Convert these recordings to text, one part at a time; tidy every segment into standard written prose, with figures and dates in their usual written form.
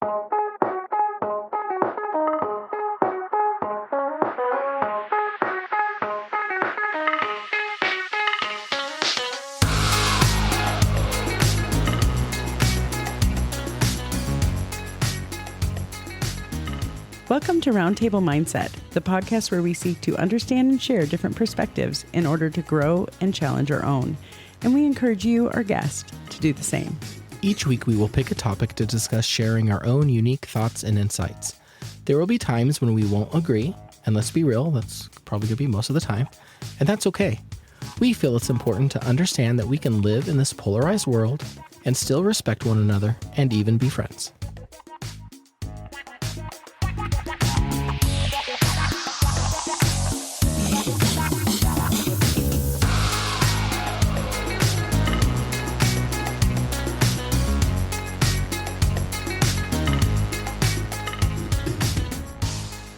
Welcome to Roundtable Mindset, the podcast where we seek to understand and share different perspectives in order to grow and challenge our own. And we encourage you, our guest, to do the same. Each week we will pick a topic to discuss, sharing our own unique thoughts and insights. There will be times when we won't agree, and let's be real, that's probably going to be most of the time, and that's okay. We feel it's important to understand that we can live in this polarized world and still respect one another and even be friends.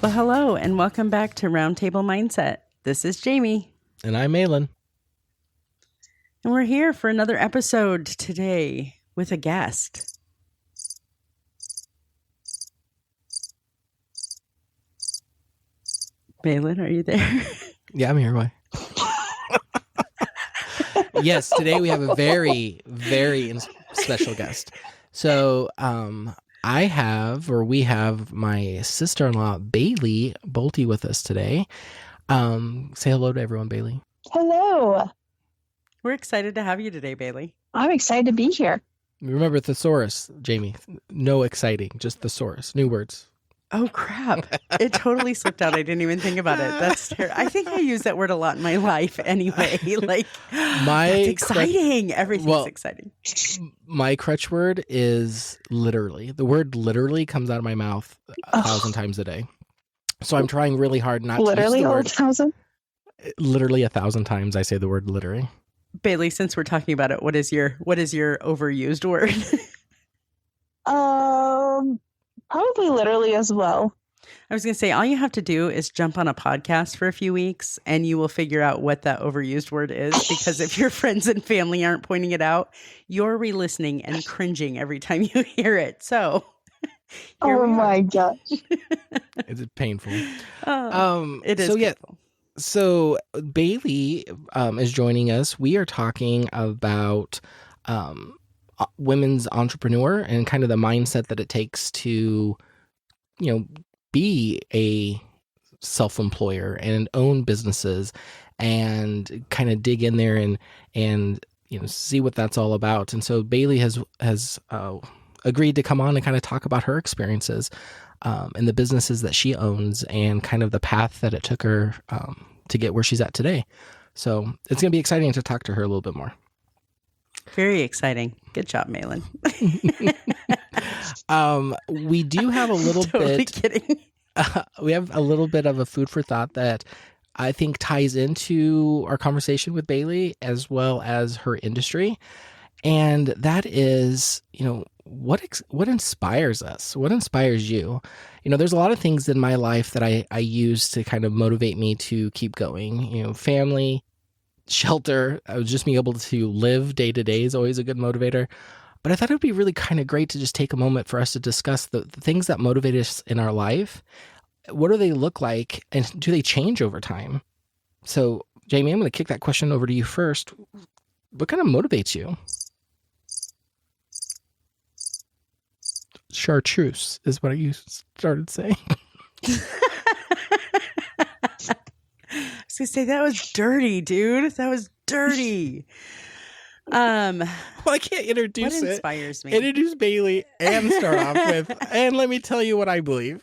Well, hello, and welcome back to Roundtable Mindset. This is Jamie. And I'm Mahlon. And we're here for another episode today with a guest. Mahlon, are you there? Yeah, I'm here. Why? Yes, today we have a very, very special guest. So, we have my sister-in-law, Bailey Bolte, with us today. Say hello to everyone, Bailey. Hello. We're excited to have you today, Bailey. I'm excited to be here. Remember thesaurus, Jamie. No exciting, just thesaurus. New words. Oh, crap. It totally slipped out. I didn't even think about it. That's terrible. I think I use that word a lot in my life anyway. Like, that's exciting. Everything's exciting. My crutch word is literally. The word literally comes out of my mouth 1,000 times a day. So I'm trying really hard not to use the word. 1,000? Literally 1,000 times I say the word literally. Bailey, since we're talking about it, what is your overused word? Probably literally as well. I was going to say, all you have to do is jump on a podcast for a few weeks and you will figure out what that overused word is. Because if your friends and family aren't pointing it out, you're re-listening and cringing every time you hear it. So, oh my gosh. It's painful. It is painful. So Bailey is joining us. We are talking about women's entrepreneur and kind of the mindset that it takes to, be a self-employer and own businesses and kind of dig in there and see what that's all about. And so Bailey has agreed to come on and kind of talk about her experiences and the businesses that she owns and kind of the path that it took her to get where she's at today. So it's going to be exciting to talk to her a little bit more. Very exciting. Good job, Mahlon. We do have a little totally kidding. We have a little bit of a food for thought that I think ties into our conversation with Bailey as well as her industry. And that is, what inspires us? What inspires you? There's a lot of things in my life that I use to kind of motivate me to keep going. Family, shelter, just being able to live day to day is always a good motivator. But I thought it would be really kind of great to just take a moment for us to discuss the things that motivate us in our life. What do they look like and do they change over time? So, Jamie, I'm going to kick that question over to you first. What kind of motivates you? Chartreuse is what you started saying. I was gonna say that was dirty, dude. That was dirty. Well, I can't introduce what inspires me? Introduce Bailey and start off with, and let me tell you what I believe.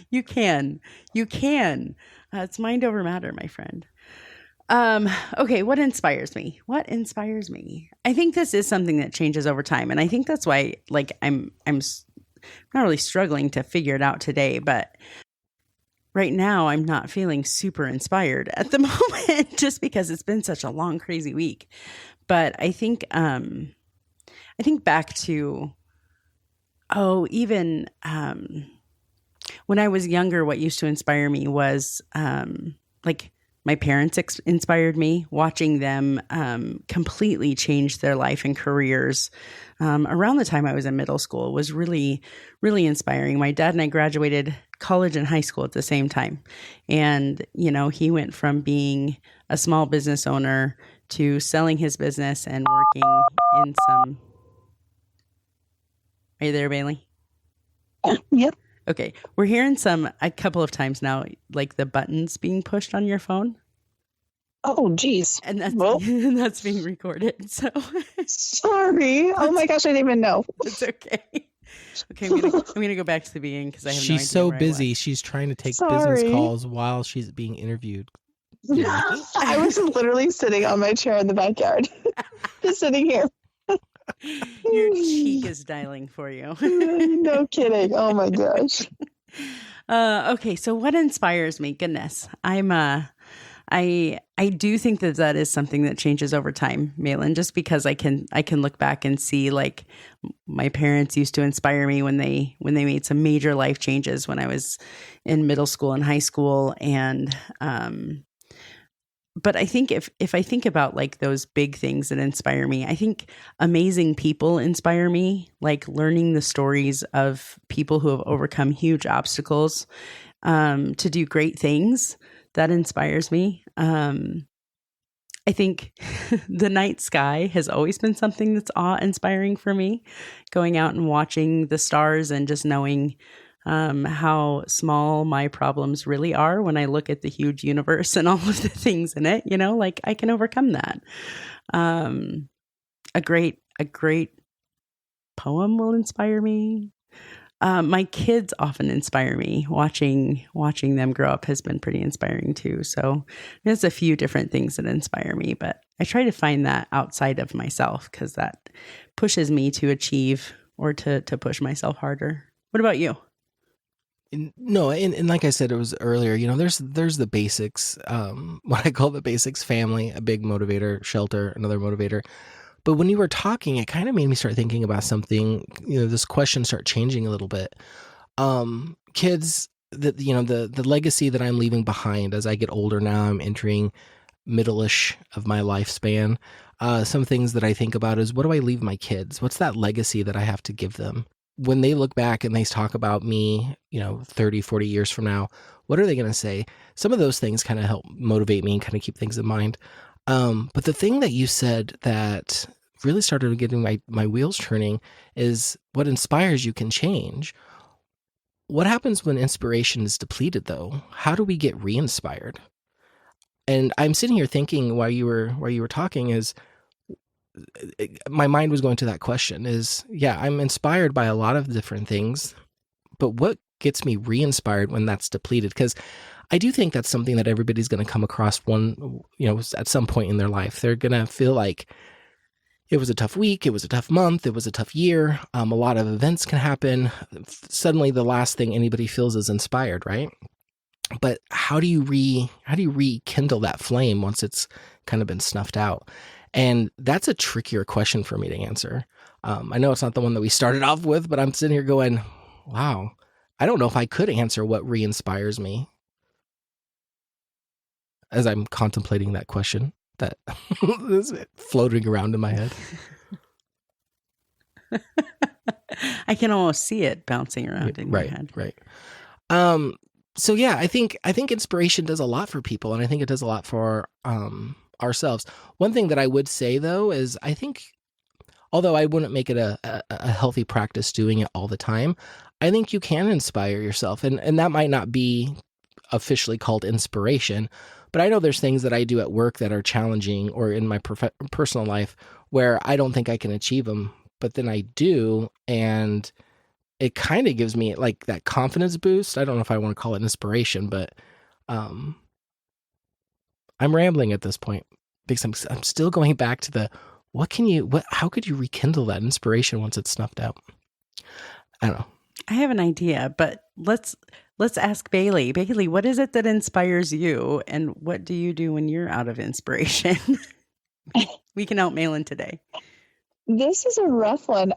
You can. It's mind over matter, my friend. Okay, what inspires me? I think this is something that changes over time, and I think that's why, I'm not really struggling to figure it out today, but right now I'm not feeling super inspired at the moment, just because it's been such a long, crazy week. But I think back to, even when I was younger, what used to inspire me was My parents inspired me. Watching them completely change their life and careers around the time I was in middle school was really, really inspiring. My dad and I graduated college and high school at the same time. And, he went from being a small business owner to selling his business and working in some... Are you there, Bailey? Yep. Okay. We're hearing a couple of times now, like the buttons being pushed on your phone. Oh, geez. And that's, Well, that's being recorded. So sorry. Oh my gosh, I didn't even know. it's okay. Okay, I'm gonna go back to the beginning because I have no idea She's so where I busy. was. She's trying to take Sorry. business calls while she's being interviewed. I was literally sitting on my chair in the backyard. Just sitting here. Your cheek is dialing for you. No kidding. Oh my gosh. Okay, so what inspires me? Goodness, I do think that is something that changes over time, Mahlon, just because I can look back and see, like, my parents used to inspire me when they made some major life changes when I was in middle school and high school. And but I think if I think about, like, those big things that inspire me, I think amazing people inspire me, like learning the stories of people who have overcome huge obstacles to do great things. That inspires me. I think the night sky has always been something that's awe-inspiring for me. Going out and watching the stars and just knowing how small my problems really are when I look at the huge universe and all of the things in it, like I can overcome that. A great poem will inspire me. My kids often inspire me. Watching them grow up has been pretty inspiring too. So there's a few different things that inspire me, but I try to find that outside of myself because that pushes me to achieve or to push myself harder. What about you? No, and like I said, it was earlier, there's the basics, what I call the basics: family, a big motivator; shelter, another motivator. But when you were talking, it kind of made me start thinking about something, this question start changing a little bit. Kids, the legacy that I'm leaving behind as I get older now, I'm entering middle-ish of my lifespan. Some things that I think about is, what do I leave my kids? What's that legacy that I have to give them? When they look back and they talk about me, 30, 40 years from now, what are they going to say? Some of those things kind of help motivate me and kind of keep things in mind. But the thing that you said that really started getting my wheels turning is, what inspires you can change. What happens when inspiration is depleted, though? How do we get re-inspired? And I'm sitting here thinking while you were talking, is my mind was going to that question is, yeah, I'm inspired by a lot of different things, but what gets me re-inspired when that's depleted? Because I do think that's something that everybody's going to come across at some point in their life. They're going to feel like it was a tough week, it was a tough month, it was a tough year. A lot of events can happen. Suddenly the last thing anybody feels is inspired, right? But how do you rekindle that flame once it's kind of been snuffed out? And that's a trickier question for me to answer. I know it's not the one that we started off with, but I'm sitting here going, wow, I don't know if I could answer what re-inspires me as I'm contemplating that question that is floating around in my head. I can almost see it bouncing around in your head. Right. So yeah, I think inspiration does a lot for people, and I think it does a lot for ourselves. One thing that I would say, though, is I think, although I wouldn't make it a healthy practice doing it all the time, I think you can inspire yourself, and that might not be officially called inspiration, but I know there's things that I do at work that are challenging, or in my personal life, where I don't think I can achieve them, but then I do, and it kind of gives me like that confidence boost. I don't know if I want to call it inspiration, but I'm rambling at this point because I'm still going back to the, how could you rekindle that inspiration once it's snuffed out? I don't know. I have an idea, but let's ask Bailey. Bailey, what is it that inspires you, and what do you do when you're out of inspiration? We can help Mahlon today. This is a rough one.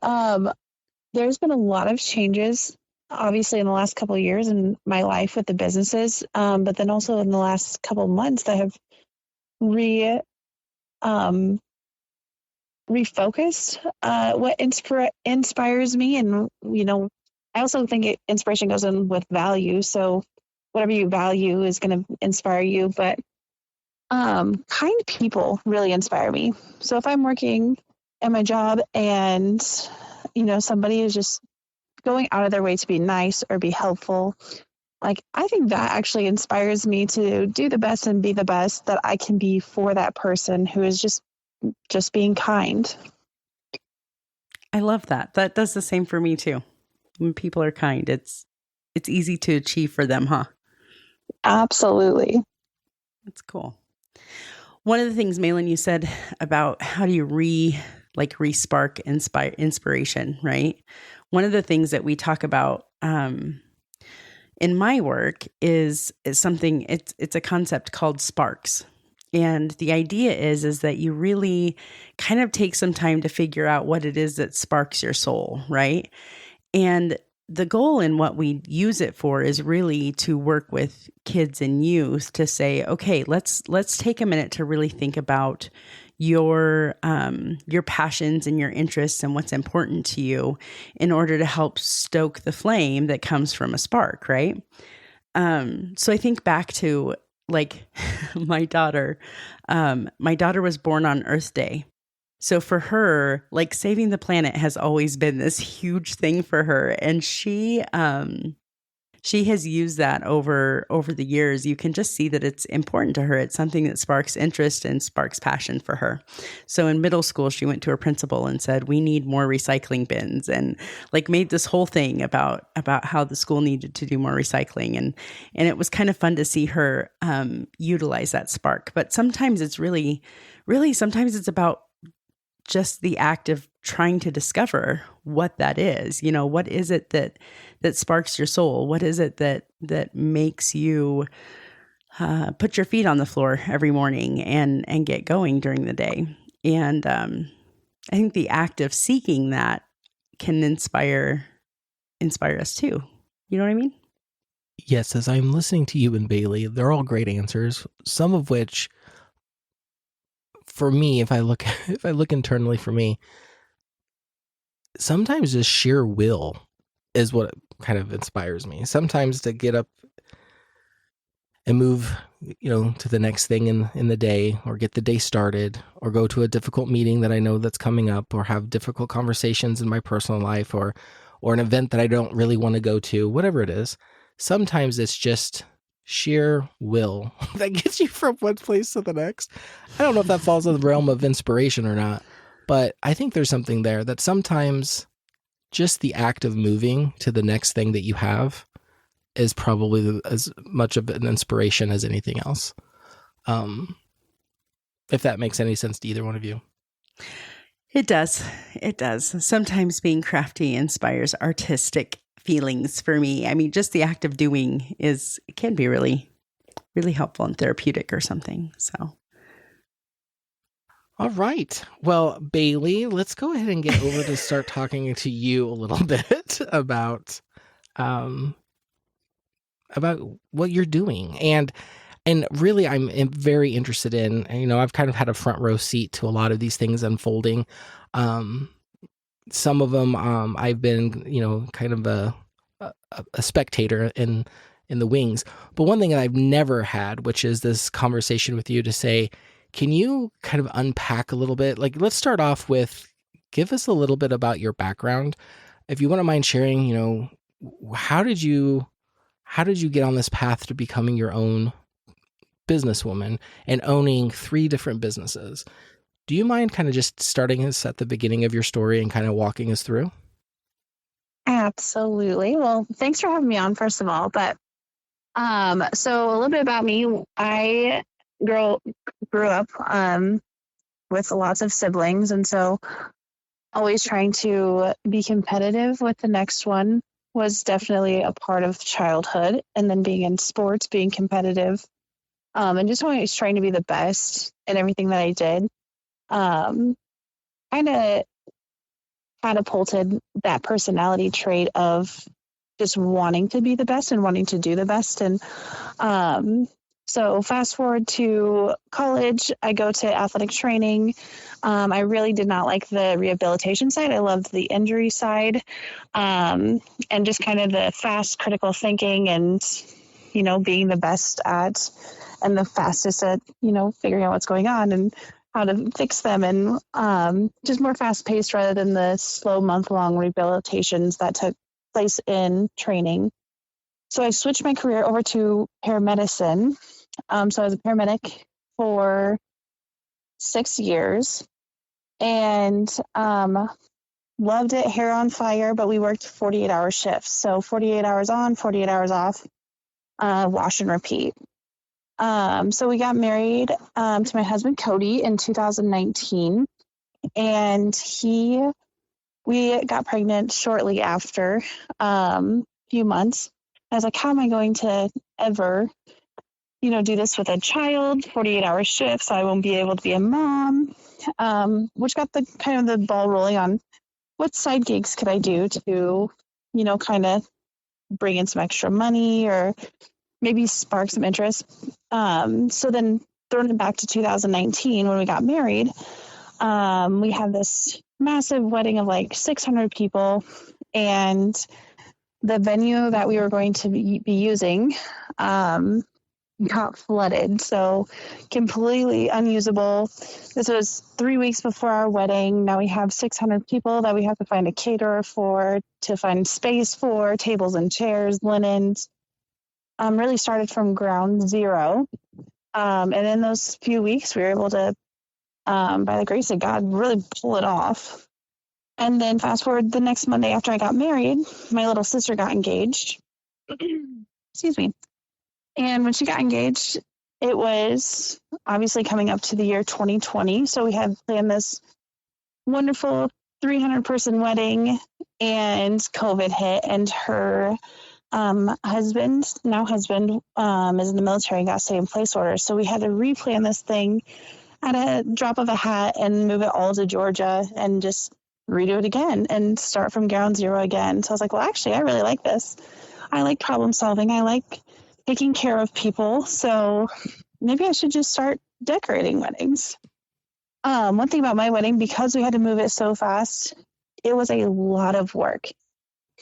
There's been a lot of changes obviously in the last couple of years in my life with the businesses, but then also in the last couple of months that have re refocused what inspires me. And, I also think inspiration goes in with value. So whatever you value is going to inspire you. But kind people really inspire me. So if I'm working at my job and, somebody is just going out of their way to be nice or be helpful, like I think that actually inspires me to do the best and be the best that I can be for that person who is just being kind. I love that. That does the same for me too. When people are kind, it's easy to achieve for them, huh? Absolutely. That's cool. One of the things, Mahlon, you said about how do you re-spark inspiration, right? One of the things that we talk about in my work is something, it's a concept called sparks. And the idea is that you really kind of take some time to figure out what it is that sparks your soul, right? And the goal in what we use it for is really to work with kids and youth to say, okay, let's take a minute to really think about your passions and your interests and what's important to you in order to help stoke the flame that comes from a spark, right? So I think back to like my daughter. My daughter was born on Earth Day. So for her, like saving the planet has always been this huge thing for her. And she has used that over the years. You can just see that it's important to her. It's something that sparks interest and sparks passion for her. So in middle school, she went to her principal and said, we need more recycling bins, and like made this whole thing about how the school needed to do more recycling. And it was kind of fun to see her utilize that spark. But sometimes it's really, sometimes it's about just the act of trying to discover what that is. What is it that sparks your soul? What is it that makes you put your feet on the floor every morning and get going during the day? And I think the act of seeking that can inspire us too. You know what I mean? Yes, as I'm listening to you and Bailey, they're all great answers, some of which for me, if I look internally for me, sometimes just sheer will is what kind of inspires me. Sometimes to get up and move, to the next thing in the day, or get the day started, or go to a difficult meeting that I know that's coming up, or have difficult conversations in my personal life, or an event that I don't really want to go to, whatever it is. Sometimes it's just sheer will that gets you from one place to the next. I don't know if that falls in the realm of inspiration or not, but I think there's something there that sometimes just the act of moving to the next thing that you have is probably as much of an inspiration as anything else. If that makes any sense to either one of you. It does. It does. Sometimes being crafty inspires artistic feelings for me. I mean, just the act of doing can be really, really helpful and therapeutic or something. So. All right. Well, Bailey, let's go ahead and get over to start talking to you a little bit about what you're doing. And really, I'm very interested in, I've kind of had a front row seat to a lot of these things unfolding. Some of them, I've been, kind of a spectator in the wings. But one thing that I've never had, which is this conversation with you to say, can you kind of unpack a little bit? Like, let's start off with, give us a little bit about your background. If you wouldn't mind sharing, how did you get on this path to becoming your own businesswoman and owning 3 different businesses? Do you mind kind of just starting us at the beginning of your story and kind of walking us through? Absolutely. Well, thanks for having me on, first of all. But so a little bit about me. I grew up with lots of siblings, and so always trying to be competitive with the next one was definitely a part of childhood. And then being in sports, being competitive, and just always trying to be the best in everything that I did. Kind of catapulted that personality trait of just wanting to be the best and wanting to do the best. And so fast forward to college, I go to athletic training. I really did not like the rehabilitation side. I loved the injury side, and just kind of the fast critical thinking and, being the best at and the fastest at, figuring out what's going on and how to fix them, and just more fast paced rather than the slow month-long rehabilitations that took place in training. So I switched my career over to paramedicine. So I was a paramedic for 6 years and loved it, hair on fire, but we worked 48-hour shifts. So 48 hours on, 48 hours off, wash and repeat. So we got married to my husband, Cody, in 2019. And we got pregnant shortly after, few months. I was like, how am I going to ever, do this with a child, 48-hour shift, so I won't be able to be a mom, which got the kind of the ball rolling on what side gigs could I do to, kind of bring in some extra money or maybe spark some interest. So then throwing it back to 2019 when we got married, we had this massive wedding of like 600 people, and the venue that we were going to be using got flooded, so completely unusable. This was 3 weeks before our wedding. Now we have 600 people that we have to find a caterer for, to find space for, tables and chairs, linens. Really started from ground zero. And in those few weeks, we were able to, by the grace of God, really pull it off. And then fast forward the next Monday after I got married, my little sister got engaged. Excuse me. And when she got engaged, it was obviously coming up to the year 2020. So we had planned this wonderful 300-person wedding, and COVID hit, and her husband is in the military and got stay in place orders. So we had to replan this thing at a drop of a hat and move it all to Georgia and just redo it again and start from ground zero again. So I was like, well, actually, I really like this. I like problem solving. I like taking care of people. So maybe I should just start decorating weddings. One thing about my wedding, because we had to move it so fast, it was a lot of work.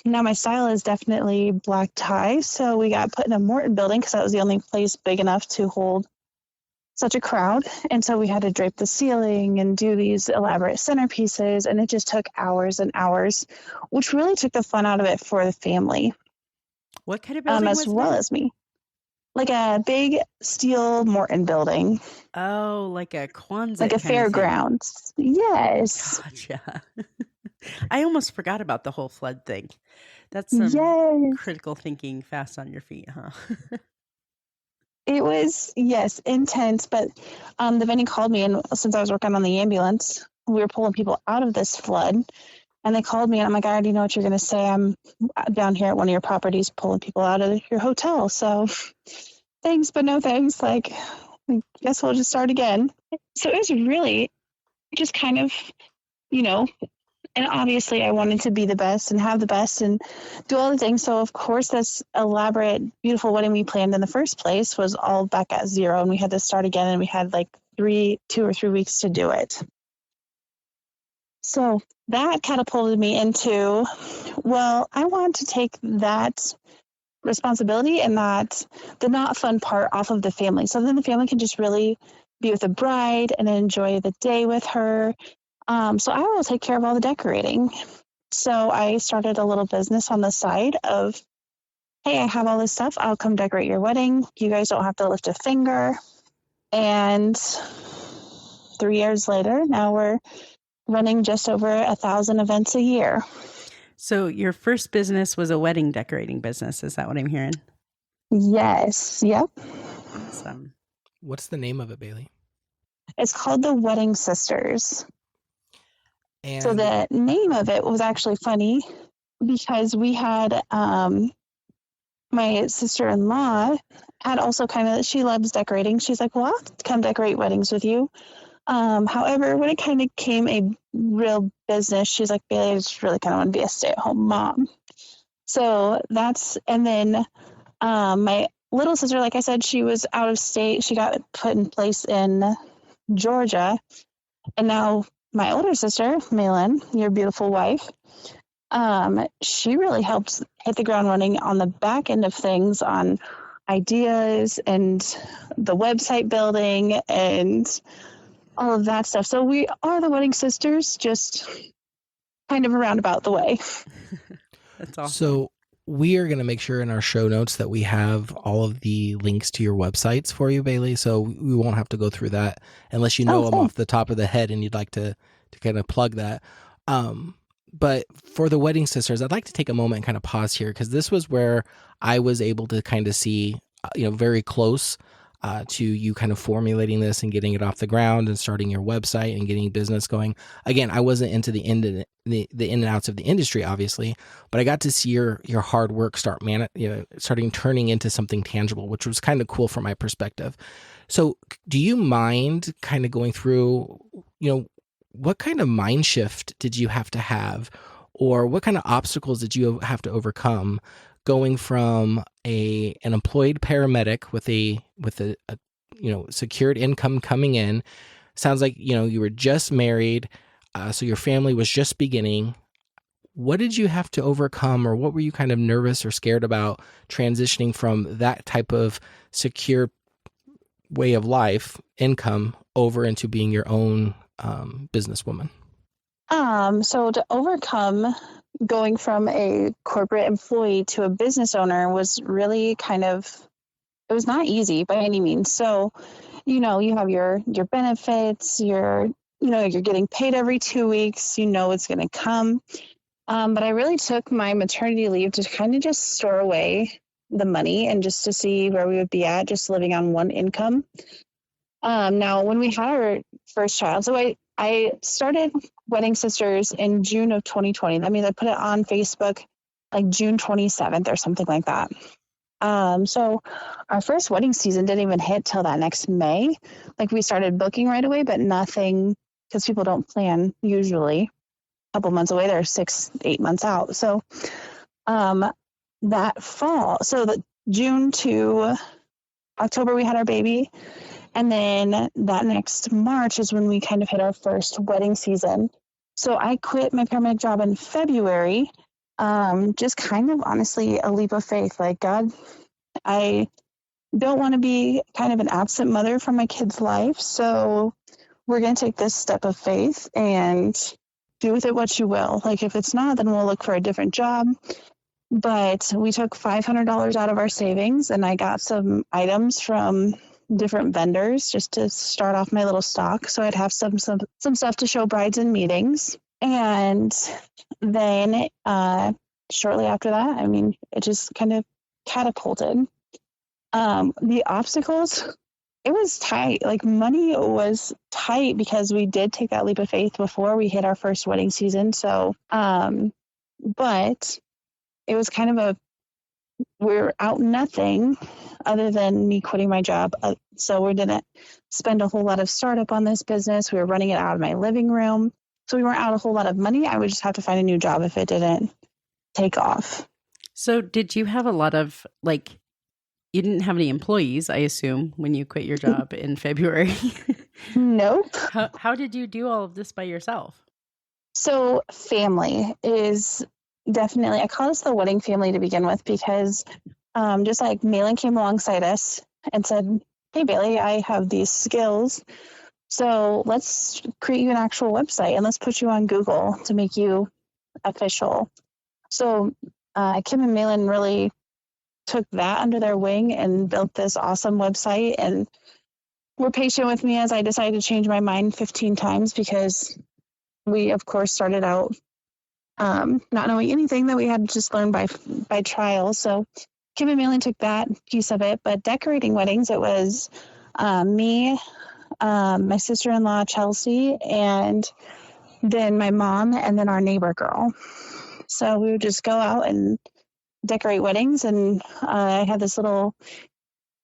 Now my style is definitely black tie. So we got put in a Morton building because that was the only place big enough to hold such a crowd. And so we had to drape the ceiling and do these elaborate centerpieces. And it just took hours and hours, which really took the fun out of it for the family. What kind of building was as well that? as me. Like a big steel Morton building. Oh, like a Quonset Like a kind of thing. fairgrounds. Yes. Gotcha. I almost forgot about the whole flood thing. That's some critical thinking, fast on your feet, huh? It was, yes, intense. But the venue called me, and since I was working on the ambulance, we were pulling people out of this flood. And they called me, and I'm like, I already know what you're going to say. I'm down here at one of your properties pulling people out of your hotel. So thanks, but no thanks. Like, I guess we'll just start again. So it was really just kind of, and obviously I wanted to be the best and have the best and do all the things. So of course, this elaborate, beautiful wedding we planned in the first place was all back at zero, and we had to start again, and we had like 2 or 3 weeks to do it. So that catapulted me into, well, I want to take that responsibility and that the not fun part off of the family. So then the family can just really be with the bride and enjoy the day with her. So I will take care of all the decorating. So I started a little business on the side of, hey, I have all this stuff. I'll come decorate your wedding. You guys don't have to lift a finger. And 3 years later, now we're running just over 1,000 events a year. So your first business was a wedding decorating business. Is that what I'm hearing? Yes. Yep. Awesome. What's the name of it, Bailey? It's called the Wedding Sisters. And so the name of it was actually funny because we had my sister-in-law had also she loves decorating. She's like, well, I'll come decorate weddings with you. However, when it kind of came a real business, she's like, Bailey, I just really kind of want to be a stay-at-home mom. So and then my little sister, like I said, she was out of state. She got put in place in Georgia. And now my older sister, Mahlon, your beautiful wife, she really helped hit the ground running on the back end of things, on ideas and the website building and all of that stuff. So we are the wedding sisters, just kind of a roundabout the way. That's awesome. So we are going to make sure in our show notes that we have all of the links to your websites for you, Bailey. So we won't have to go through that unless you know them off the top of the head and you'd like to kind of plug that. But for the wedding sisters, I'd like to take a moment and kind of pause here, because this was where I was able to kind of see, very close to you kind of formulating this and getting it off the ground and starting your website and getting business going. Again, I wasn't into the in and outs of the industry, obviously, but I got to see your hard work starting turning into something tangible, which was kind of cool from my perspective. So do you mind kind of going through, what kind of mind shift did you have to have, or what kind of obstacles did you have to overcome going from an employed paramedic with a secured income coming in? Sounds like, you were just married, so your family was just beginning. What did you have to overcome, or what were you kind of nervous or scared about transitioning from that type of secure way of life, income, over into being your own businesswoman? So to overcome going from a corporate employee to a business owner was really it was not easy by any means. So, you have your benefits, you're getting paid every 2 weeks, it's going to come. But I really took my maternity leave to kind of just store away the money and just to see where we would be at just living on one income. Now, when we had our first child, so I started Wedding Sisters in June of 2020. That means I put it on Facebook like June 27th or something like that. So our first wedding season didn't even hit till that next May. Like we started booking right away, but nothing, because people don't plan usually a couple months away. They're 6-8 months out. So that fall, so the June to October, we had our baby. And then that next March is when we kind of hit our first wedding season. So I quit my paramedic job in February, just kind of honestly a leap of faith. Like, God, I don't want to be kind of an absent mother from my kid's life. So we're going to take this step of faith and do with it what you will. Like, if it's not, then we'll look for a different job. But we took $500 out of our savings, and I got some items from different vendors just to start off my little stock, so I'd have some stuff to show brides in meetings. And then shortly after that, it just kind of catapulted. The obstacles, it was tight. Like, money was tight because we did take that leap of faith before we hit our first wedding season. So but it was kind of we're out nothing other than me quitting my job. So we didn't spend a whole lot of startup on this business. We were running it out of my living room. So we weren't out a whole lot of money. I would just have to find a new job if it didn't take off. So did you have a lot of, you didn't have any employees, I assume, when you quit your job in February? Nope. How did you do all of this by yourself? So family is definitely, I call us the wedding family to begin with, because just like Mahlon came alongside us and said, hey, Bailey, I have these skills. So let's create you an actual website and let's put you on Google to make you official. So Kim and Mahlon really took that under their wing and built this awesome website, and were patient with me as I decided to change my mind 15 times, because we, of course, started out not knowing anything, that we had to just learn by trial. So Kim and Mahlon took that piece of it, but decorating weddings, it was me, my sister-in-law, Chelsea, and then my mom, and then our neighbor girl. So we would just go out and decorate weddings, and I had this little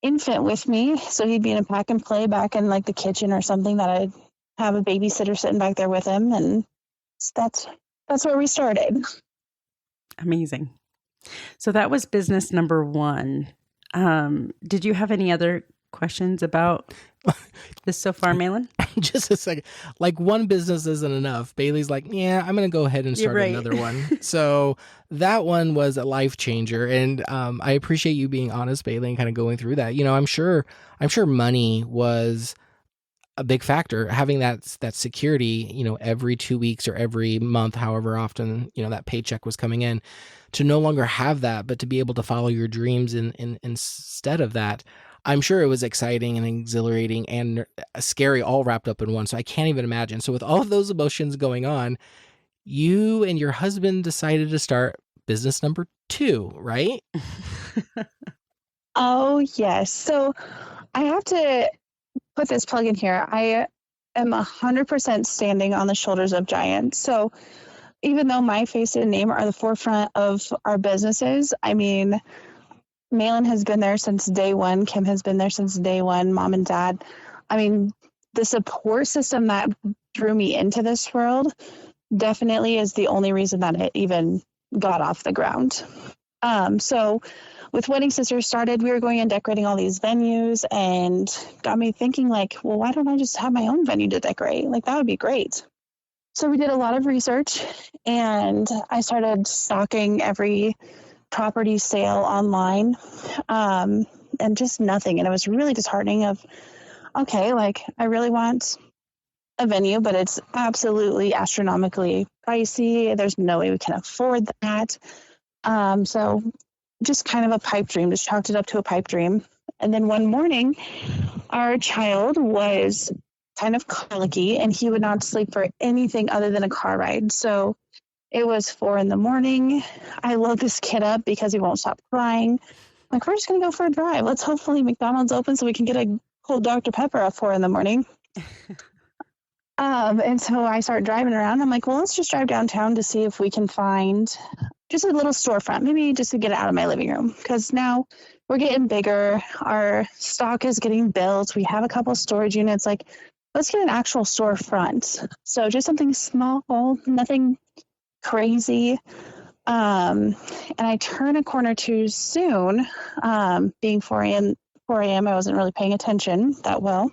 infant with me, so he'd be in a pack and play back in like the kitchen or something, that I'd have a babysitter sitting back there with him, and that's where we started. Amazing. So that was business number one. Did you have any other questions about this so far, Mahlon? Just a second. Like, one business isn't enough. Bailey's like, yeah, I'm going to go ahead and You're start right. another one. So that one was a life changer. And I appreciate you being honest, Bailey, and kind of going through that. I'm sure money was a big factor, having that security, every 2 weeks or every month, however often, that paycheck was coming in, to no longer have that, but to be able to follow your dreams instead of that. I'm sure it was exciting and exhilarating and scary, all wrapped up in one. So I can't even imagine. So with all of those emotions going on, you and your husband decided to start business number 2, right? Oh, yes. So I have to put this plug in here. I am 100% standing on the shoulders of giants. So even though my face and name are the forefront of our businesses, I mean, Mahlon has been there since day one. Kim has been there since day one. Mom and dad. I mean, the support system that drew me into this world definitely is the only reason that it even got off the ground. So with Wedding Sisters started, we were going and decorating all these venues, and got me thinking, like, well, why don't I just have my own venue to decorate? Like, that would be great. So we did a lot of research, and I started stalking every property sale online, and just nothing. And it was really disheartening of, okay, like, I really want a venue, but it's absolutely astronomically pricey. There's no way we can afford that. So just kind of a pipe dream, just chalked it up to a pipe dream. And then one morning, our child was kind of colicky, and he would not sleep for anything other than a car ride. So it was 4 a.m. I load this kid up because he won't stop crying. I'm like, we're just going to go for a drive. Let's hopefully McDonald's open so we can get a cold Dr. Pepper at 4 a.m. And so I start driving around. I'm like, well, let's just drive downtown to see if we can find just a little storefront, maybe just to get it out of my living room. Because now we're getting bigger. Our stock is getting built. We have a couple of storage units. Like, let's get an actual storefront. So just something small, nothing crazy. And I turn a corner too soon. Being 4 a.m., I wasn't really paying attention that well.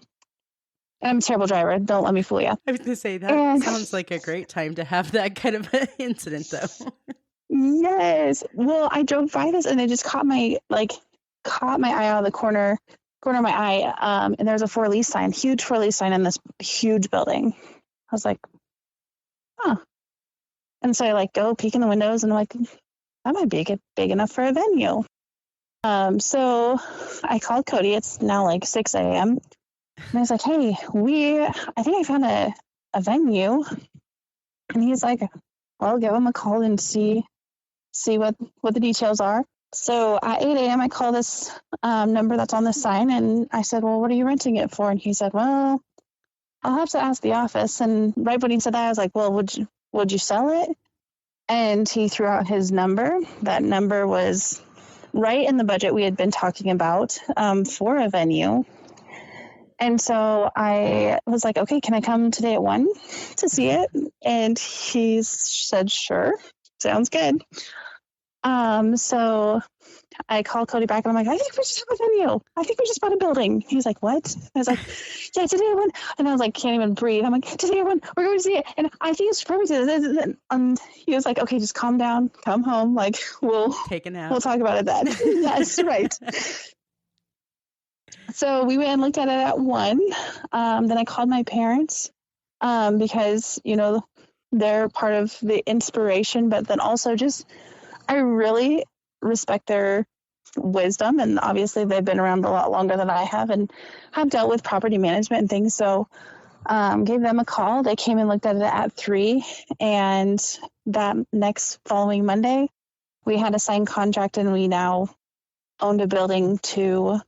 I'm a terrible driver. Don't let me fool you. I was going to say, that sounds like a great time to have that kind of an incident, though. Yes. Well, I drove by this, and it just caught my eye out of the corner of my eye. And there's a for lease sign, huge for lease sign in this huge building. I was like, huh. And so I go peek in the windows, and I'm like, that might be big enough for a venue. So I called Cody. It's now 6 a.m. And I was like, hey, I think I found a venue. And he's like, well, give him a call and see what the details are. So at 8 a.m., I call this number that's on the sign, and I said, well, what are you renting it for? And he said, well, I'll have to ask the office. And right when he said that, I was like, well, would you sell it? And he threw out his number. That number was right in the budget we had been talking about for a venue. And so I was like, okay, can I come today at 1 to see it? And he said, sure, sounds good. So I called Cody back, and I'm like, I think we just have a venue. I think we just bought a building. He was like, what? I was like, yeah, today at 1. And I was like, can't even breathe. I'm like, today at 1, we're going to see it. And I think it's perfect. And he was like, okay, just calm down, come home. We'll take a nap. We'll talk about it then. Yes, right. So we went and looked at it at 1. Then I called my parents because, they're part of the inspiration, but then also just, I really respect their wisdom. And obviously they've been around a lot longer than I have and have dealt with property management and things. So gave them a call. They came and looked at it at 3. And that next following Monday, we had a signed contract, and we now owned a building to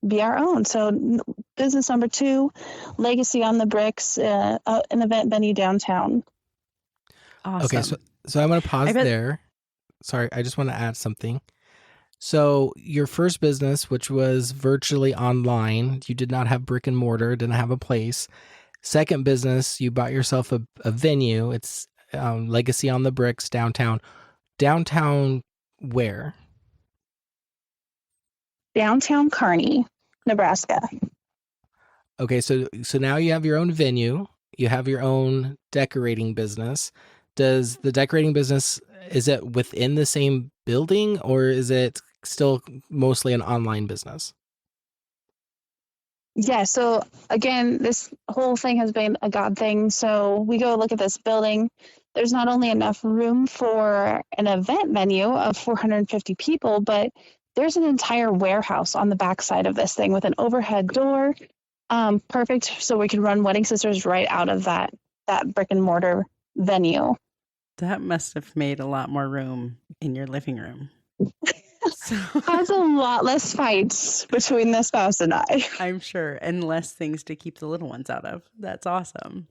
be our own. So business number 2, Legacy on the Bricks, an event venue downtown. Awesome. Okay, so I'm going to pause there. Sorry, I just want to add something. So your first business, which was virtually online, you did not have brick and mortar, didn't have a place. Second business, you bought yourself a venue. It's Legacy on the Bricks downtown. Downtown Where? Downtown Kearney, Nebraska. Okay, so now you have your own venue, you have your own decorating business. Does the decorating business, is it within the same building, or is it still mostly an online business? Yeah, so again, this whole thing has been a God thing. So we go look at this building. There's not only enough room for an event venue of 450 people, but there's an entire warehouse on the backside of this thing with an overhead door. Perfect. So we can run Wedding Sisters right out of that brick and mortar venue. That must have made a lot more room in your living room. So Has a lot less fights between the spouse and I. I'm sure, and less things to keep the little ones out of. That's awesome.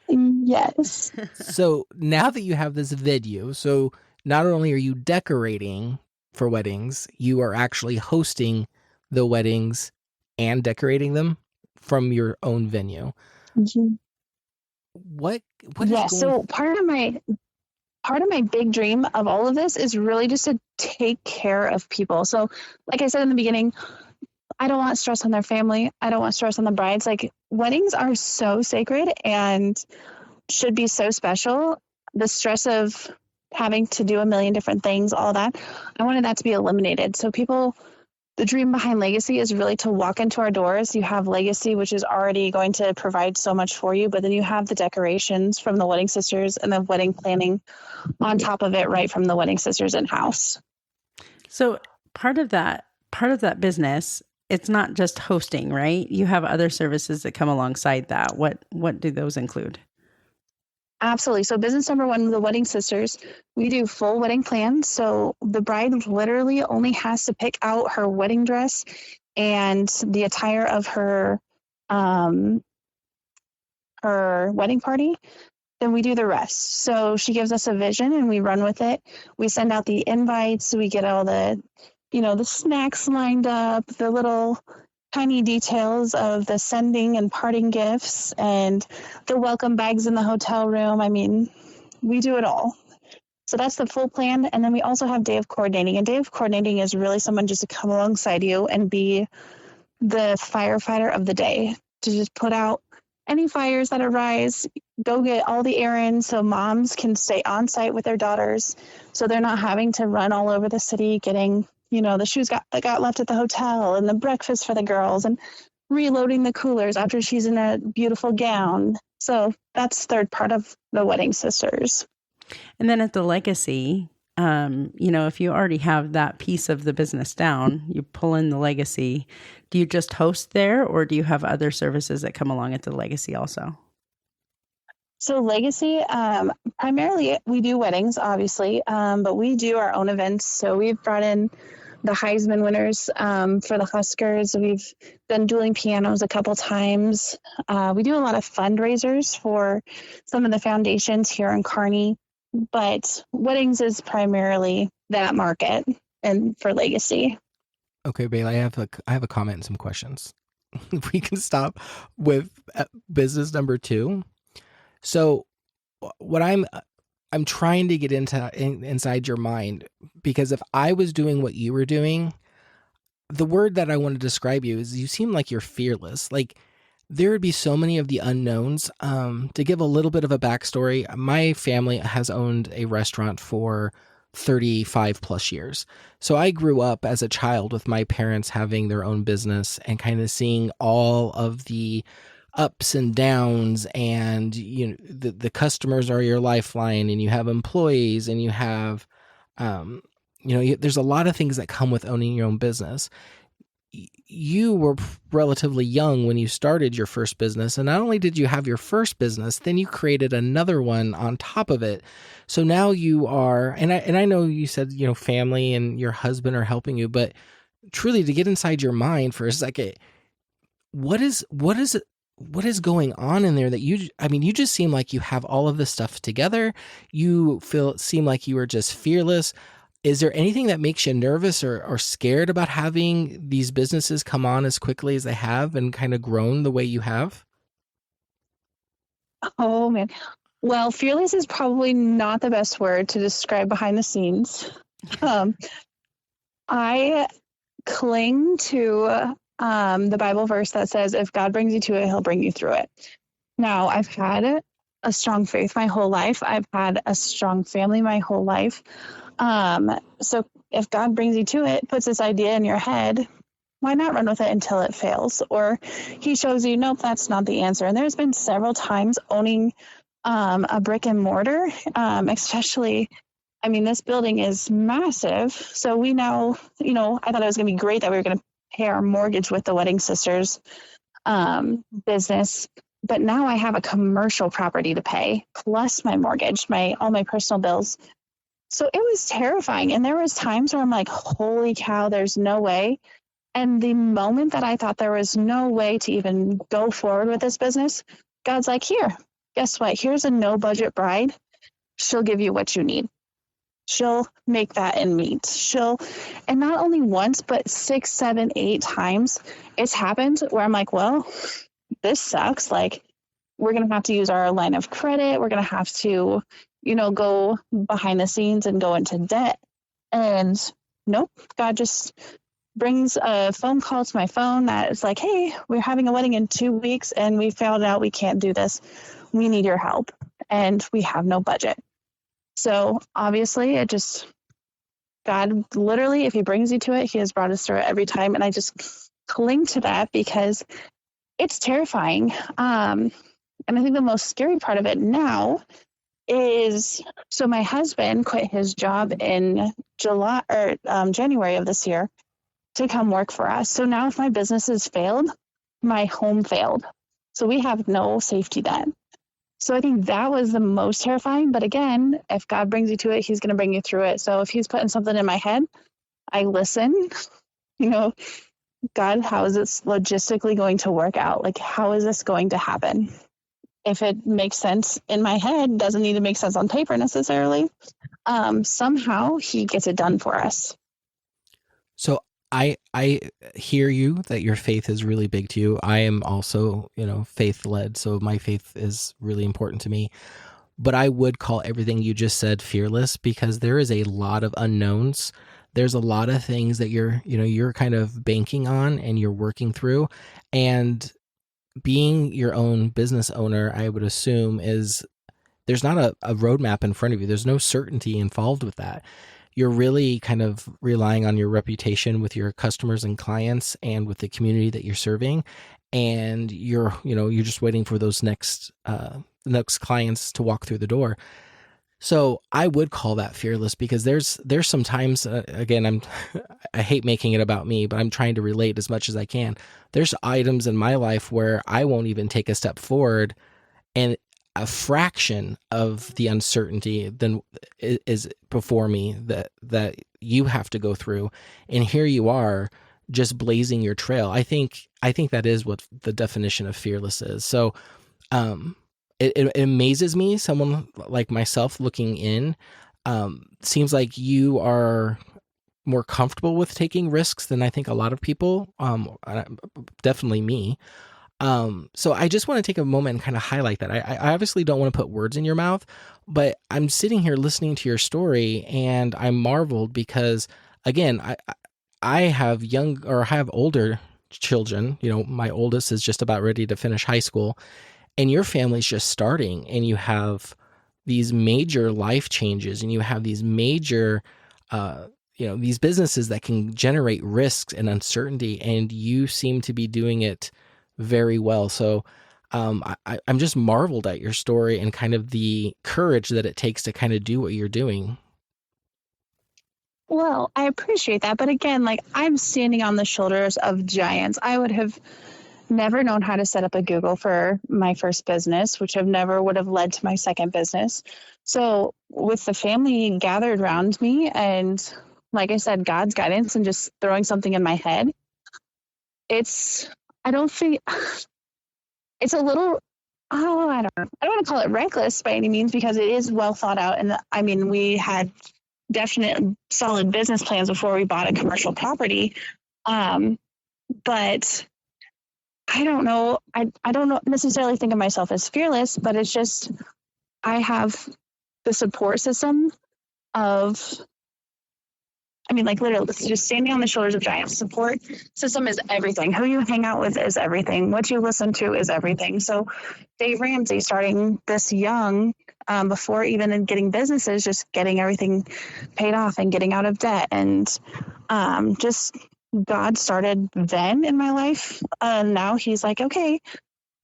Yes. So now that you have this venue, so not only are you decorating for weddings, you are actually hosting the weddings and decorating them from your own venue. What is Yeah. going So part of my big dream of all of this is really just to take care of people. So, like I said in the beginning, I don't want stress on their family. I don't want stress on the brides. Like, weddings are so sacred and should be so special. The stress of having to do a million different things, all that, I wanted that to be eliminated. So the dream behind Legacy is really to walk into our doors. You have Legacy, which is already going to provide so much for you, but then you have the decorations from the Wedding Sisters and the wedding planning on top of it, right from the Wedding Sisters in-house. So part of that business, it's not just hosting, right? You have other services that come alongside that. What do those include? Absolutely. So business number one, the Wedding Sisters, we do full wedding plans. So the bride literally only has to pick out her wedding dress and the attire of her wedding party. Then we do the rest. So she gives us a vision and we run with it. We send out the invites. We get all the, the snacks lined up, the little tiny details of the sending and parting gifts and the welcome bags in the hotel room. I mean, we do it all. So that's the full plan. And then we also have day of coordinating. And day of coordinating is really someone just to come alongside you and be the firefighter of the day, to just put out any fires that arise, go get all the errands so moms can stay on site with their daughters so they're not having to run all over the city getting the shoes that got left at the hotel and the breakfast for the girls and reloading the coolers after she's in a beautiful gown. So that's third part of the Wedding Sisters. And then at the Legacy, if you already have that piece of the business down, you pull in the Legacy. Do you just host there, or do you have other services that come along at the Legacy also? So Legacy, primarily we do weddings, obviously, but we do our own events. So we've brought in the Heisman winners for the Huskers. We've done dueling pianos a couple times. We do a lot of fundraisers for some of the foundations here in Kearney, but weddings is primarily that market and for Legacy. Okay, Bailey, I have a comment and some questions. We can stop with business number 2. So what I'm trying to get inside your mind, because if I was doing what you were doing, the word that I want to describe you is you seem like you're fearless. Like, there would be so many of the unknowns. To give a little bit of a backstory, my family has owned a restaurant for 35 plus years. So I grew up as a child with my parents having their own business and kind of seeing all of the ups and downs, and the customers are your lifeline, and you have employees, and you have there's a lot of things that come with owning your own business. You were relatively young when you started your first business, and not only did you have your first business, then you created another one on top of it. So now you are, and I know you said family and your husband are helping you, but truly, to get inside your mind for a second, what is going on in there that you just seem like you have all of this stuff together. You seem like you are just fearless. Is there anything that makes you nervous or scared about having these businesses come on as quickly as they have and kind of grown the way you have? Oh man. Well, fearless is probably not the best word to describe behind the scenes. Um, I cling to the Bible verse that says, if God brings you to it, he'll bring you through it. Now, I've had a strong faith my whole life. I've had a strong family my whole life. So if God brings you to it, puts this idea in your head, why not run with it until it fails? Or he shows you, nope, that's not the answer. And there's been several times owning a brick and mortar, especially, I mean, this building is massive. So we now, I thought it was going to be great that we were going to pay our mortgage with the Wedding Sisters business. But now I have a commercial property to pay, plus my mortgage, all my personal bills. So it was terrifying. And there was times where I'm like, holy cow, there's no way. And the moment that I thought there was no way to even go forward with this business, God's like, here, guess what? Here's a no budget bride. She'll give you what you need. She'll make that end meet. And not only once, but 6, 7, 8 times it's happened where I'm like, well, this sucks. Like, we're going to have to use our line of credit. We're going to have to, go behind the scenes and go into debt. And nope, God just brings a phone call to my phone that is like, hey, we're having a wedding in 2 weeks and we found out we can't do this. We need your help. And we have no budget. So obviously God literally, if he brings you to it, he has brought us through it every time. And I just cling to that because it's terrifying. And I think the most scary part of it now is, so my husband quit his job in January of this year to come work for us. So now if my business has failed, my home failed. So we have no safety net. So I think that was the most terrifying. But again, if God brings you to it, he's going to bring you through it. So if he's putting something in my head, I listen, God, how is this logistically going to work out? Like, how is this going to happen? If it makes sense in my head, doesn't need to make sense on paper necessarily. Somehow he gets it done for us. So I hear you that your faith is really big to you. I am also, faith led. So my faith is really important to me. But I would call everything you just said fearless because there is a lot of unknowns. There's a lot of things that you're kind of banking on and you're working through. And being your own business owner, I would assume, is there's not a roadmap in front of you. There's no certainty involved with that. You're really kind of relying on your reputation with your customers and clients and with the community that you're serving. And you're just waiting for those next clients to walk through the door. So I would call that fearless because there's some times, again, I hate making it about me, but I'm trying to relate as much as I can. There's items in my life where I won't even take a step forward, and a fraction of the uncertainty then is before me that you have to go through, and here you are just blazing your trail. I think that is what the definition of fearless is. So it amazes me, someone like myself looking in, seems like you are more comfortable with taking risks than I think a lot of people, definitely me. So I just want to take a moment and kind of highlight that. I obviously don't want to put words in your mouth, but I'm sitting here listening to your story and I'm marveled because, again, I have older children. My oldest is just about ready to finish high school, and your family's just starting, and you have these major life changes, and you have these major, these businesses that can generate risks and uncertainty, and you seem to be doing it very well. So I'm just marveled at your story and kind of the courage that it takes to kind of do what you're doing. Well, I appreciate that. But again, like, I'm standing on the shoulders of giants. I would have never known how to set up a Google for my first business, which never would have led to my second business. So with the family gathered around me and, like I said, God's guidance and just throwing something in my head, I don't think it's a little, I don't want to call it reckless by any means because it is well thought out. And I mean, we had definite solid business plans before we bought a commercial property. But I don't know. I don't necessarily think of myself as fearless, but it's just, I have the support system of mean, like literally, it's just standing on the shoulders of giants. Support system is everything. Who you hang out with is everything. What you listen to is everything. So Dave Ramsey, starting this young, before even getting businesses, just getting everything paid off and getting out of debt. And just God started then in my life. Now he's like, okay,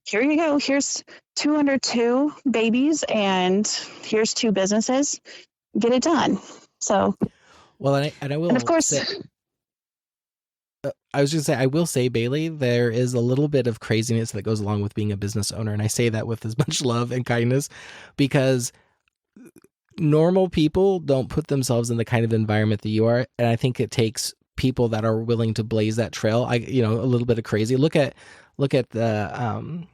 here you go. Here's 202 babies and here's 2 businesses. Get it done. So, Well, and I will, and of course, say, I was just say, I will say, Bailey, there is a little bit of craziness that goes along with being a business owner. And I say that with as much love and kindness, because normal people don't put themselves in the kind of environment that you are. And I think it takes people that are willing to blaze that trail. A little bit of crazy. Look at the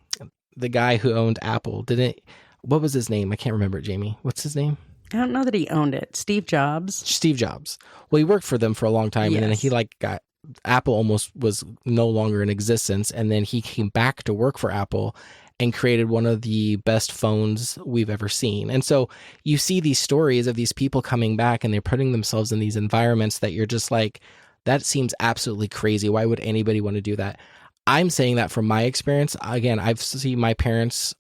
guy who owned Apple. What was his name? I can't remember it, Jamie. What's his name? I don't know that he owned it. Steve Jobs. Steve Jobs. Well, he worked for them for a long time, and then he got Apple almost was no longer in existence, and then he came back to work for Apple and created one of the best phones we've ever seen. And so you see these stories of these people coming back and they're putting themselves in these environments that you're just like, that seems absolutely crazy. Why would anybody want to do that? I'm saying that from my experience. Again, I've seen my parents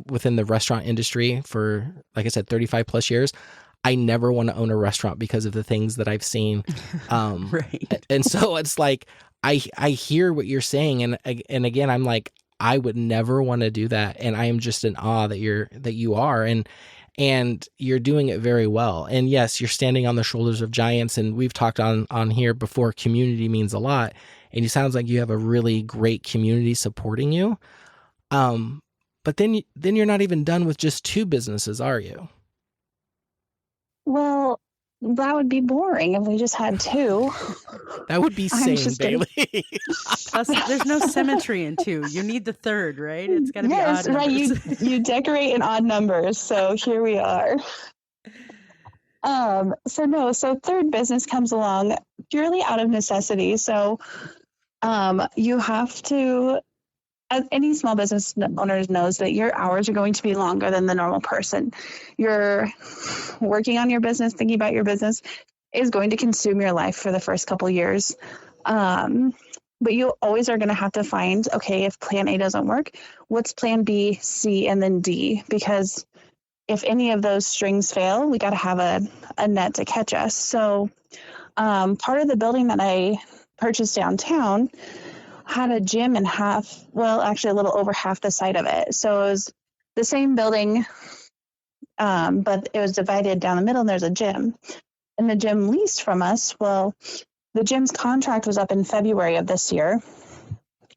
within the restaurant industry for, like I said, 35 plus years. I never want to own a restaurant because of the things that I've seen. Right. And so it's like, I hear what you're saying. And again, I'm like, I would never want to do that. And I am just in awe that you are. And you're doing it very well. And yes, you're standing on the shoulders of giants. And we've talked on here before, community means a lot. And it sounds like you have a really great community supporting you. But then you're not even done with just 2 businesses, are you? well, that would be boring if we just had 2. That would be sane, Bailey. Plus, there's no symmetry in 2. You need the 3rd, right? It's got to be odd right. numbers. You decorate in odd numbers. So here we are. So 3rd business comes along purely out of necessity. So you have to, as any small business owner knows, that your hours are going to be longer than the normal person. You're working on your business, thinking about your business is going to consume your life for the first couple years. But you always are going to have to find, okay, if plan A doesn't work, what's plan B, C, and then D? Because if any of those strings fail, we got to have a net to catch us. So part of the building that I purchased downtown had a gym in actually a little over half the side of it. So it was the same building, but it was divided down the middle and there's a gym. And the gym leased from us. Well, the gym's contract was up in February of this year.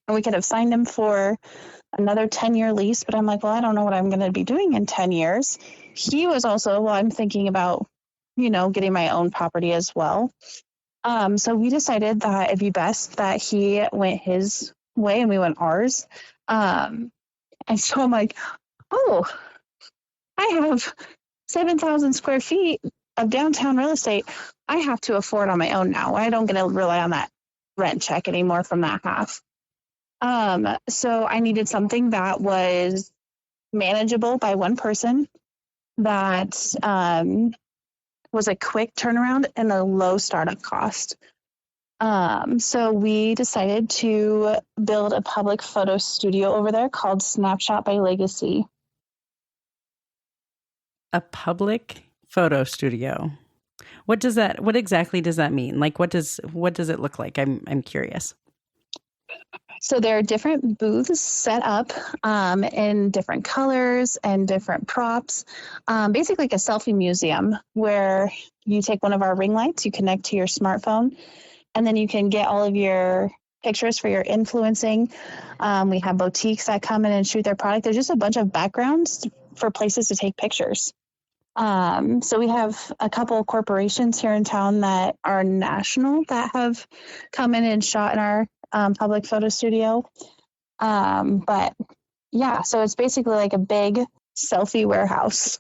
And we could have signed him for another 10-year lease, but I'm like, well, I don't know what I'm going to be doing in 10 years. He was also, I'm thinking about, getting my own property as well. So we decided that it'd be best that he went his way and we went ours. And so I'm like, oh, I have 7,000 square feet of downtown real estate. I have to afford on my own now. I don't get to rely on that rent check anymore from that half. So I needed something that was manageable by one person, that was a quick turnaround and a low startup cost. So we decided to build a public photo studio over there called Snapshot by Legacy. A public photo studio. What exactly does that mean? Like, what does it look like? I'm curious. So there are different booths set up in different colors and different props, basically like a selfie museum where you take one of our ring lights, you connect to your smartphone, and then you can get all of your pictures for your influencing. We have boutiques that come in and shoot their product. There's just a bunch of backgrounds for places to take pictures. So we have a couple of corporations here in town that are national that have come in and shot in our public photo studio. But yeah, so it's basically like a big selfie warehouse.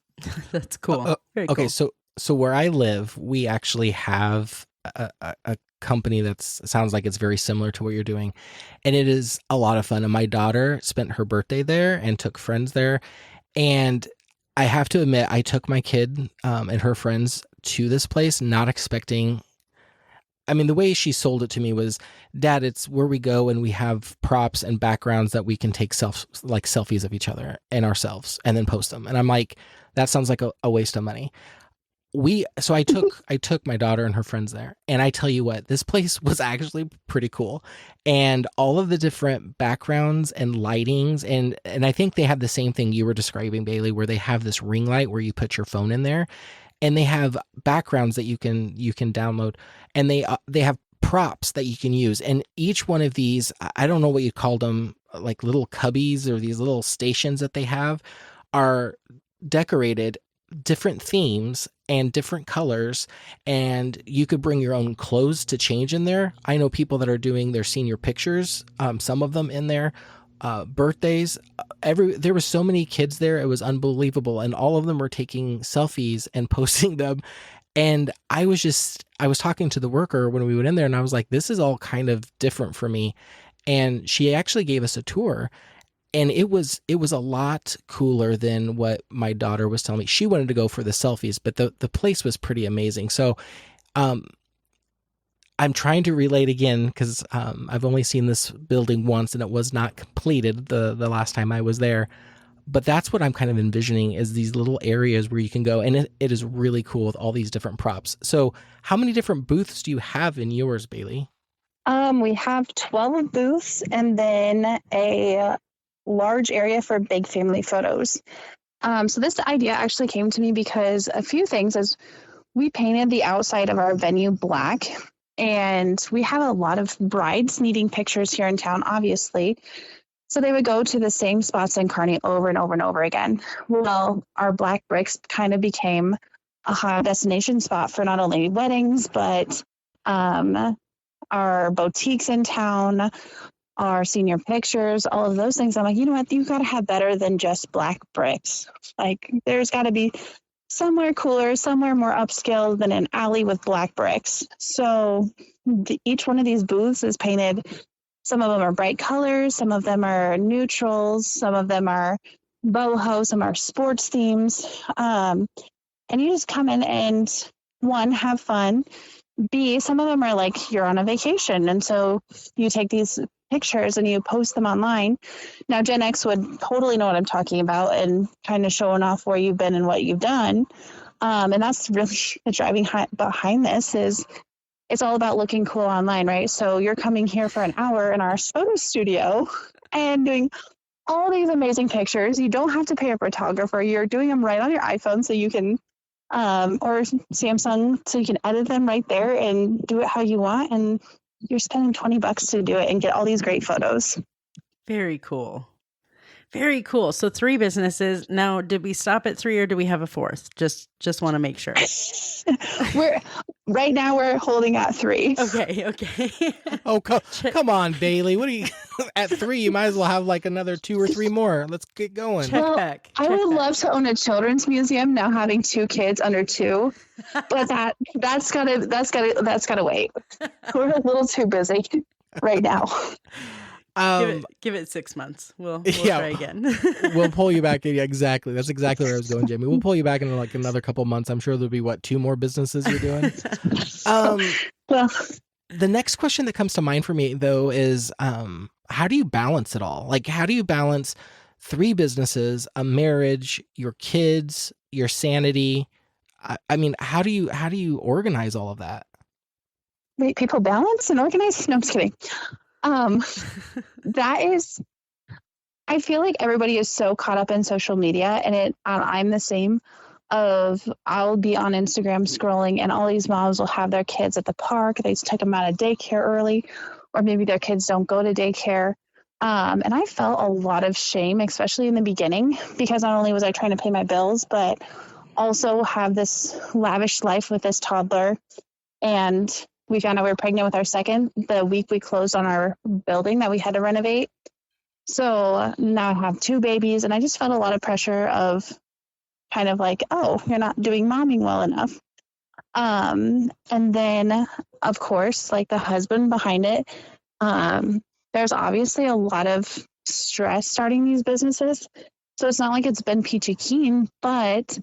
That's cool. Very okay, cool. so where I live, we actually have a company that sounds like it's very similar to what you're doing, and it is a lot of fun. And my daughter spent her birthday there and took friends there, and I have to admit, I took my kid and her friends to this place, not expecting I mean, the way she sold it to me was, Dad, it's where we go and we have props and backgrounds that we can take selfies of each other and ourselves and then post them. And I'm like, that sounds like a waste of money. So I took my daughter and her friends there, and I tell you what, this place was actually pretty cool, and all of the different backgrounds and lightings, and I think they have the same thing you were describing, Bailey, where they have this ring light where you put your phone in there, and they have backgrounds that you can download, and they have props that you can use, and each one of these, I don't know what you called them, like little cubbies or these little stations that they have, are decorated different themes and different colors, and you could bring your own clothes to change in there. I know people that are doing their senior pictures, some of them in there, birthdays. There were so many kids there, it was unbelievable, and all of them were taking selfies and posting them. And I was talking to the worker when we went in there, and I was like, this is all kind of different for me. And she actually gave us a tour, and it was a lot cooler than what my daughter was telling me. She wanted to go for the selfies, but the place was pretty amazing. So I'm trying to relate again, because I've only seen this building once and it was not completed the last time I was there. But that's what I'm kind of envisioning, is these little areas where you can go, and it is really cool with all these different props. So how many different booths do you have in yours, Bailey? We have 12 booths and then a large area for big family photos. So this idea actually came to me because a few things, as we painted the outside of our venue black, and we have a lot of brides needing pictures here in town, obviously. So they would go to the same spots in Kearney over and over and over again. Well, our black bricks kind of became a hot destination spot for not only weddings, but our boutiques in town, our senior pictures, all of those things. I'm like, you know what? You've got to have better than just black bricks. Like, there's got to be somewhere cooler, somewhere more upscale than an alley with black bricks. So each one of these booths is painted. Some of them are bright colors, some of them are neutrals, some of them are boho, some are sports themes. And you just come in and, one, have fun. B, some of them are like you're on a vacation, and so you take these pictures and you post them online. Now, Gen X would totally know what I'm talking about, and kind of showing off where you've been and what you've done. And that's really the driving behind this, is it's all about looking cool online, right? So you're coming here for an hour in our photo studio and doing all these amazing pictures. You don't have to pay a photographer. You're doing them right on your iPhone, so you can or Samsung, so you can edit them right there and do it how you want. And you're spending $20 to do it and get all these great photos. Very cool. Very cool. So 3 businesses. Now, did we stop at 3 or do we have a 4th? Just want to make sure. Right now we're holding at 3. Okay. Oh, come on, Bailey. What are you at 3? You might as well have like another 2 or 3 more. Let's get going. Check back. I would love to own a children's museum now, having 2 kids under 2, but that's gotta wait. We're a little too busy right now. Give it 6 months. We'll try again. We'll pull you back. Yeah, exactly. That's exactly where I was going, Jamie. We'll pull you back in like another couple months. I'm sure there'll be 2 more businesses you're doing. Well, the next question that comes to mind for me though is, how do you balance it all? Like, how do you balance 3 businesses, a marriage, your kids, your sanity? I mean, how do you organize all of that? wait, people balance and organize? No, I'm just kidding. That is, I feel like everybody is so caught up in social media, and I'm the same. I'll be on Instagram scrolling, and all these moms will have their kids at the park. They took them out of daycare early, or maybe their kids don't go to daycare. And I felt a lot of shame, especially in the beginning, because not only was I trying to pay my bills, but also have this lavish life with this toddler. And we found out we were pregnant with our second the week we closed on our building that we had to renovate. So now I have 2 babies, and I just felt a lot of pressure of kind of like, oh, you're not doing momming well enough. And then, of course, like the husband behind it, there's obviously a lot of stress starting these businesses. So it's not like it's been peachy keen, but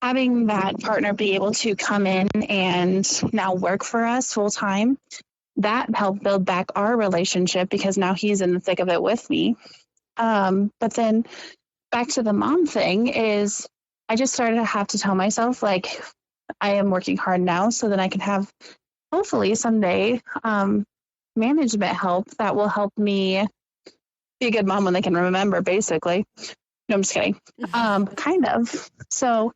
having that partner be able to come in and now work for us full time, that helped build back our relationship because now he's in the thick of it with me. But then back to the mom thing is I just started to have to tell myself, like, I am working hard now so that I can have hopefully someday management help that will help me be a good mom when they can remember, basically. No, I'm just kidding. Kind of. So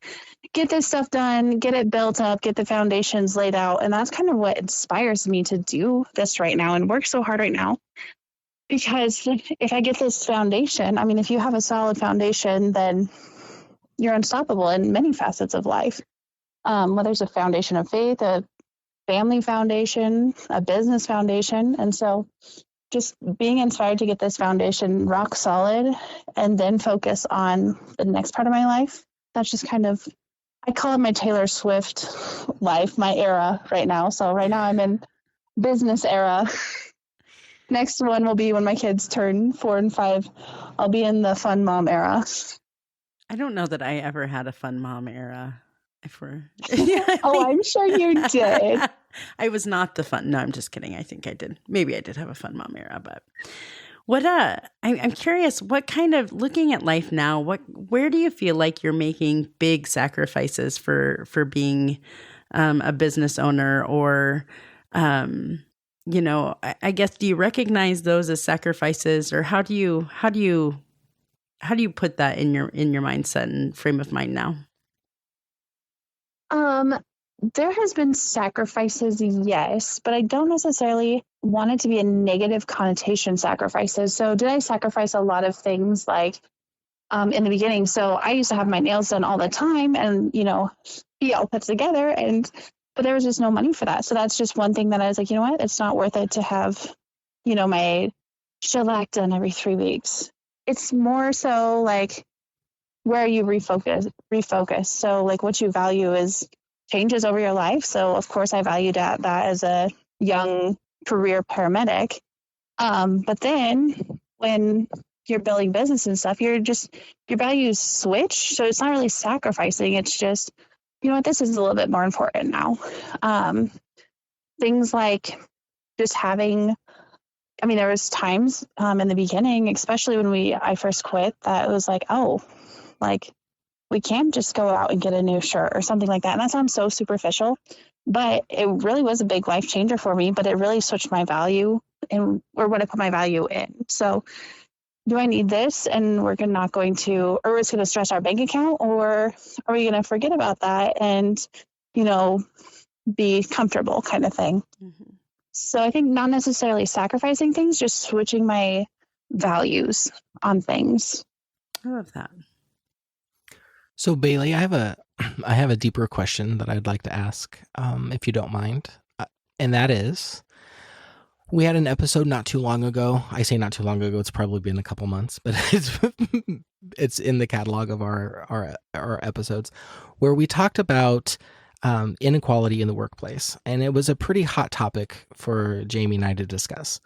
get this stuff done, get it built up, get the foundations laid out. And that's kind of what inspires me to do this right now and work so hard right now. Because if I get this foundation, I mean, if you have a solid foundation, then you're unstoppable in many facets of life. Whether it's a foundation of faith, a family foundation, a business foundation. And so just being inspired to get this foundation rock solid and then focus on the next part of my life. That's just kind of, I call it my Taylor Swift life, my era right now. So right now I'm in business era. Next one will be when my kids turn 4 and 5. I'll be in the fun mom era. I don't know that I ever had a fun mom era. I'm sure you did. I was not the fun. No, I'm just kidding. I think I did. Maybe I did have a fun mom era, but I'm curious, what kind of, looking at life now, where do you feel like you're making big sacrifices for being a business owner, or, I guess, do you recognize those as sacrifices, or how do you put that in your mindset and frame of mind now? There has been sacrifices, yes, but I don't necessarily want it to be a negative connotation sacrifices. So did I sacrifice a lot of things like in the beginning? So I used to have my nails done all the time and, be all put together, but there was just no money for that. So that's just one thing that I was like, you know what? It's not worth it to have, my shellac done every 3 weeks. It's more so like where you refocus. So like what you value changes over your life. So of course I valued that as a young career paramedic. But then when you're building business and stuff, your values switch. So it's not really sacrificing. It's just, you know what, this is a little bit more important now. Things like just having, there was times in the beginning, especially when I first quit, that it was like, oh, like we can't just go out and get a new shirt or something like that. And that sounds so superficial, but it really was a big life changer for me, but it really switched my value or what I put my value in. So do I need this? And we're not going to, or it's going to stress our bank account, or are we going to forget about that and, be comfortable kind of thing. Mm-hmm. So I think not necessarily sacrificing things, just switching my values on things. I love that. So Bailey, I have a deeper question that I'd like to ask, if you don't mind, and that is, we had an episode not too long ago. I say not too long ago; it's probably been a couple months, but it's in the catalog of our episodes, where we talked about inequality in the workplace, and it was a pretty hot topic for Jamie and I to discuss.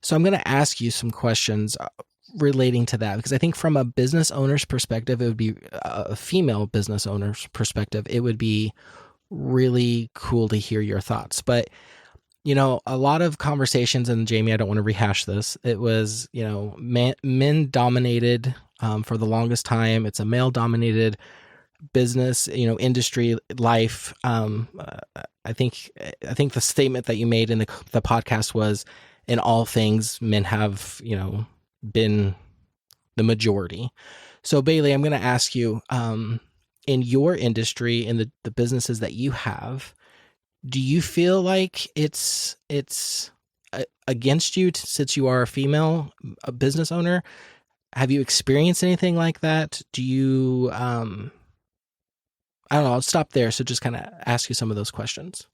So I'm going to ask you some questions relating to that, because I think from a business owner's perspective, it would be a female business owner's perspective, it would be really cool to hear your thoughts. But, a lot of conversations, and Jamie, I don't want to rehash this. It was, men dominated for the longest time. It's a male dominated business, industry life. I think the statement that you made in the podcast was, in all things, men have, been the majority. So Bailey, I'm going to ask you, in your industry, in the businesses that you have, do you feel like it's against you since you are a business owner? Have you experienced anything like that? Do you, I don't know, I'll stop there. So just kind of ask you some of those questions.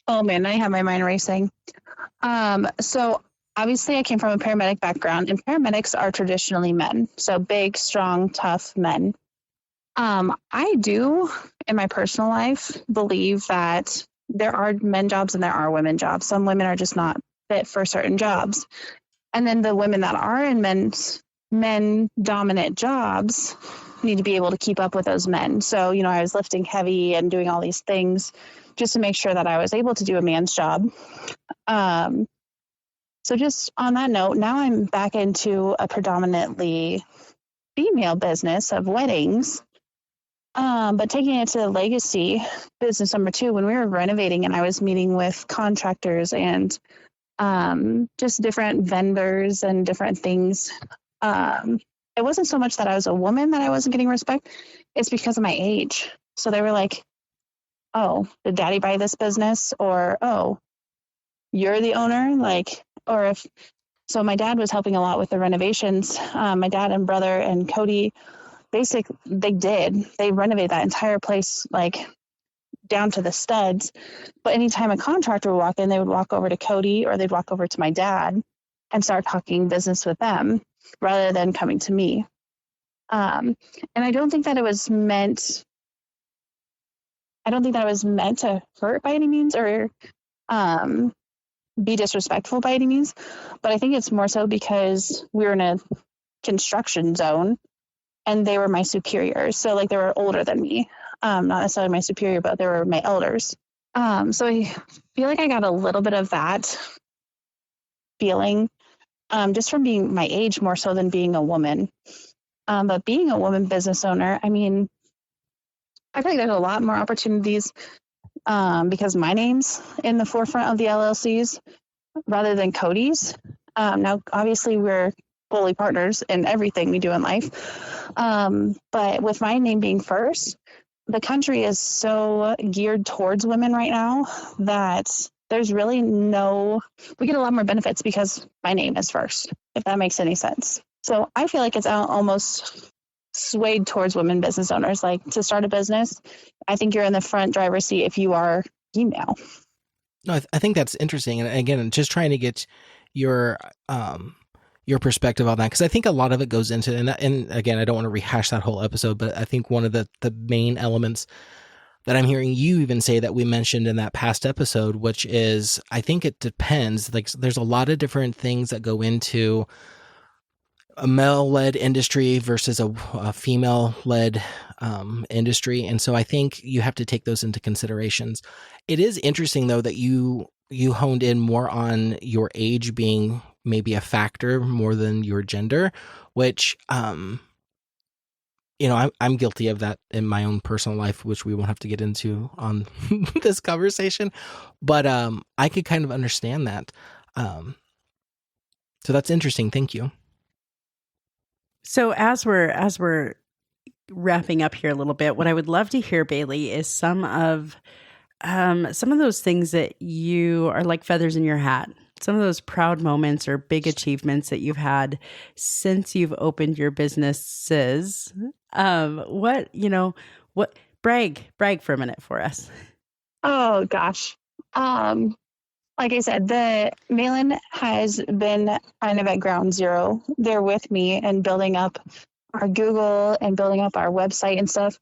Oh man, I have my mind racing. So obviously I came from a paramedic background, and paramedics are traditionally men. So big, strong, tough men. I do, in my personal life, believe that there are men jobs and there are women jobs. Some women are just not fit for certain jobs. And then the women that are in men dominant jobs, need to be able to keep up with those men. So, I was lifting heavy and doing all these things just to make sure that I was able to do a man's job. So just on that note, now I'm back into a predominantly female business of weddings. But taking it to the legacy business number 2, when we were renovating and I was meeting with contractors and just different vendors and different things, it wasn't so much that I was a woman that I wasn't getting respect. It's because of my age. So they were like, oh, did daddy buy this business? Or, oh, you're the owner? So my dad was helping a lot with the renovations. My dad and brother and Cody, they renovated that entire place, like down to the studs. But anytime a contractor would walk in, they would walk over to Cody or they'd walk over to my dad and start talking business with them rather than coming to me. And I don't think that it was meant to hurt by any means or be disrespectful by any means, but I think it's more so because we were in a construction zone and they were my superiors. So like they were older than me, not necessarily my superior, but they were my elders. So I feel like I got a little bit of that feeling just from being my age more so than being a woman. But being a woman business owner, I mean, I feel like there's a lot more opportunities because my name's in the forefront of the LLCs rather than Cody's. Now, obviously, we're fully partners in everything we do in life. But with my name being first, the country is so geared towards women right now that there's really we get a lot more benefits because my name is first, if that makes any sense. So I feel like it's almost swayed towards women business owners. Like to start a business, I think you're in the front driver's seat if you are female. No, I think that's interesting. And again, just trying to get your perspective on that, because I think a lot of it goes into, and again, I don't want to rehash that whole episode, but I think one of the main elements that I'm hearing you even say that we mentioned in that past episode, which is, I think it depends. Like there's a lot of different things that go into a male-led industry versus a female-led industry. And so I think you have to take those into considerations. It is interesting, though, that you honed in more on your age being maybe a factor more than your gender, which, I'm guilty of that in my own personal life, which we won't have to get into on this conversation. But I could kind of understand that. So that's interesting. Thank you. So as we're wrapping up here a little bit, what I would love to hear, Bailey, is some of those things that you are like feathers in your hat. Some of those proud moments or big achievements that you've had since you've opened your businesses. What brag for a minute for us. Oh gosh. Like I said, the Mahlon has been kind of at ground zero. They're with me and building up our Google and building up our website and stuff.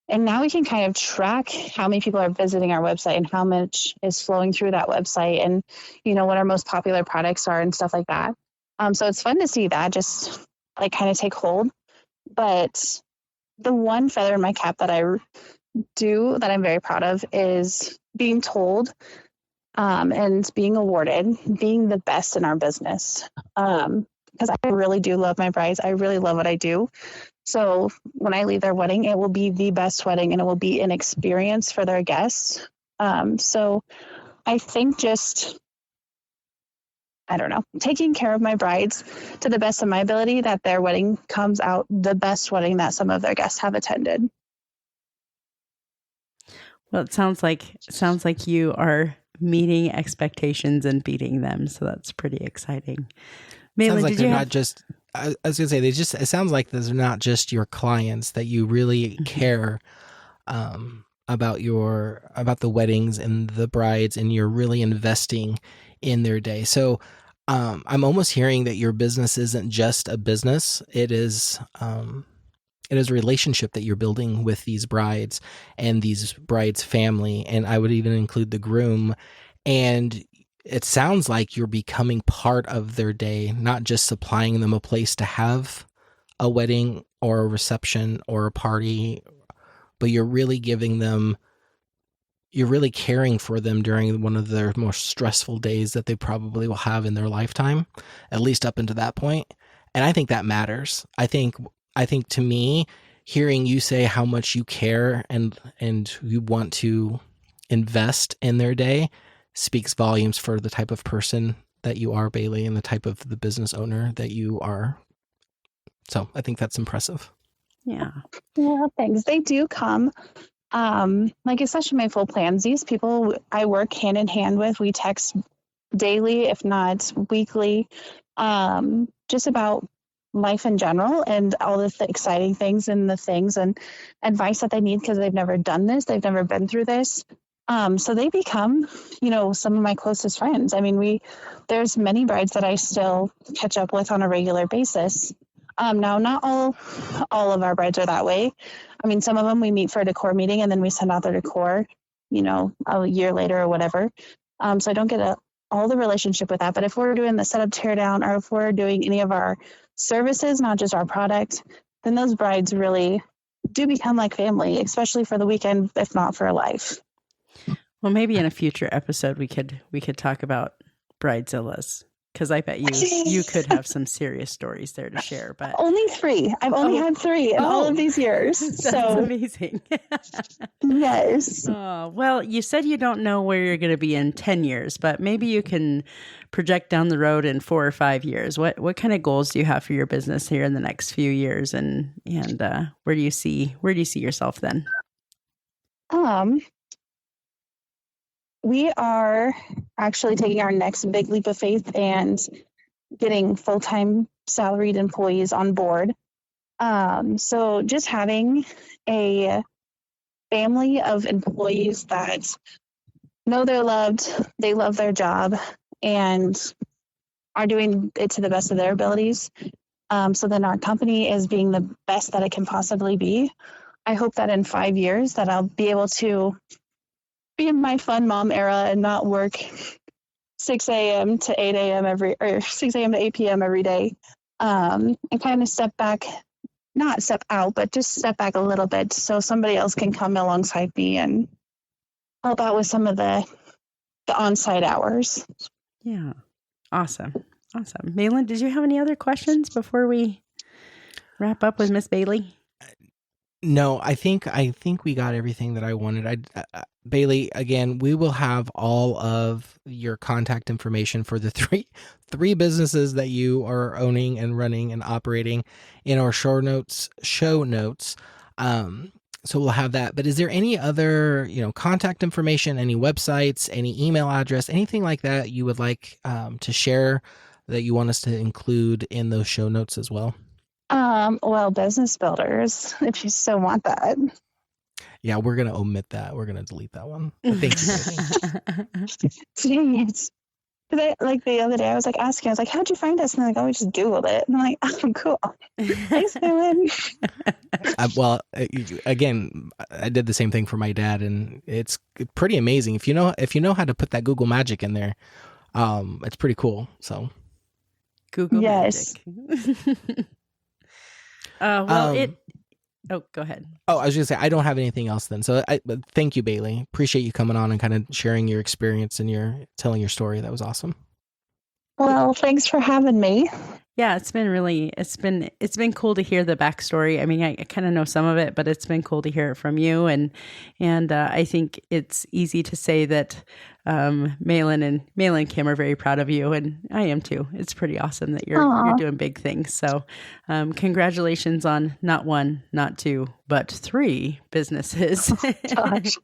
And now we can kind of track how many people are visiting our website and how much is flowing through that website and, what our most popular products are and stuff like that. So it's fun to see that just like kind of take hold. But the one feather in my cap that I do that I'm very proud of is being told and being awarded, being the best in our business. Because I really do love my brides. I really love what I do. So when I leave their wedding, it will be the best wedding and it will be an experience for their guests. So I think taking care of my brides to the best of my ability, that their wedding comes out the best wedding that some of their guests have attended. Well, it sounds like you are meeting expectations and beating them. So that's pretty exciting. Mahlon, sounds like they're not just, I was going to say, it sounds like those are not just your clients, that you really care about the weddings and the brides, and you're really investing in their day. So I'm almost hearing that your business isn't just a business. It is a relationship that you're building with these brides and these brides' family. And I would even include the groom. And it sounds like you're becoming part of their day, not just supplying them a place to have a wedding or a reception or a party, but you're really you're really caring for them during one of their most stressful days that they probably will have in their lifetime, at least up until that point. And I think that matters. I think to me, hearing you say how much you care and you want to invest in their day speaks volumes for the type of person that you are, Bailey, and the type of the business owner that you are. So I think that's impressive. Yeah. Well, thanks. They do come. Like especially my full plans. These people I work hand in hand with. We text daily, if not weekly, just about life in general and all the exciting things and the things and advice that they need because they've never done this, they've never been through this. So they become, some of my closest friends. I mean, there's many brides that I still catch up with on a regular basis. Now, not all of our brides are that way. I mean, some of them we meet for a decor meeting and then we send out their decor, a year later or whatever. So I don't get all the relationship with that. But if we're doing the setup tear down or if we're doing any of our services, not just our product, then those brides really do become like family, especially for the weekend, if not for life. Well, maybe in a future episode we could talk about bridezillas, because I bet you could have some serious stories there to share. But only 3. I've only had 3 in all of these years. That's so amazing. Yes. Well, you said you don't know where you're going to be in 10 years, but maybe you can project down the road in 4 or 5 years. What kind of goals do you have for your business here in the next few years, and where do you see yourself then? We are actually taking our next big leap of faith and getting full-time salaried employees on board. So just having a family of employees that know they're loved, they love their job, and are doing it to the best of their abilities. So then our company is being the best that it can possibly be. I hope that in 5 years that I'll be able to be in my fun mom era and not work 6 a.m. to 8 a.m. or 6 a.m. to 8 p.m. every day. And kind of step back, not step out, but just step back a little bit so somebody else can come alongside me and help out with some of the on-site hours. Yeah. Awesome. Mahlon, did you have any other questions before we wrap up with Miss Bailey? No, I think we got everything that I wanted. Bailey, again, we will have all of your contact information for the three businesses that you are owning and running and operating in our show notes. So we'll have that. But is there any other, contact information, any websites, any email address, anything like that you would like to share that you want us to include in those show notes as well? Well, business builders, if you still want that. Yeah, we're going to omit that. We're going to delete that one. But thanks. Dang it. Like the other day, I was like asking, I was like, how'd you find us? And they're like, oh, we just Googled it. And I'm like, oh, cool. Thanks, Mahlon. Well, again, I did the same thing for my dad, and it's pretty amazing. If you know how to put that Google Magic in there, it's pretty cool. So Google yes. Magic. Go ahead. Oh, I was going to say, I don't have anything else then. So but thank you, Bailey. Appreciate you coming on and kind of sharing your experience and telling your story. That was awesome. Well, thanks for having me. Yeah, it's been cool to hear the backstory. I mean, I kind of know some of it, but it's been cool to hear it from you. And I think it's easy to say that Mahlon and Kim are very proud of you, and I am too. It's pretty awesome that you're doing big things. So, congratulations on not 1, not 2, but 3 businesses. Gosh.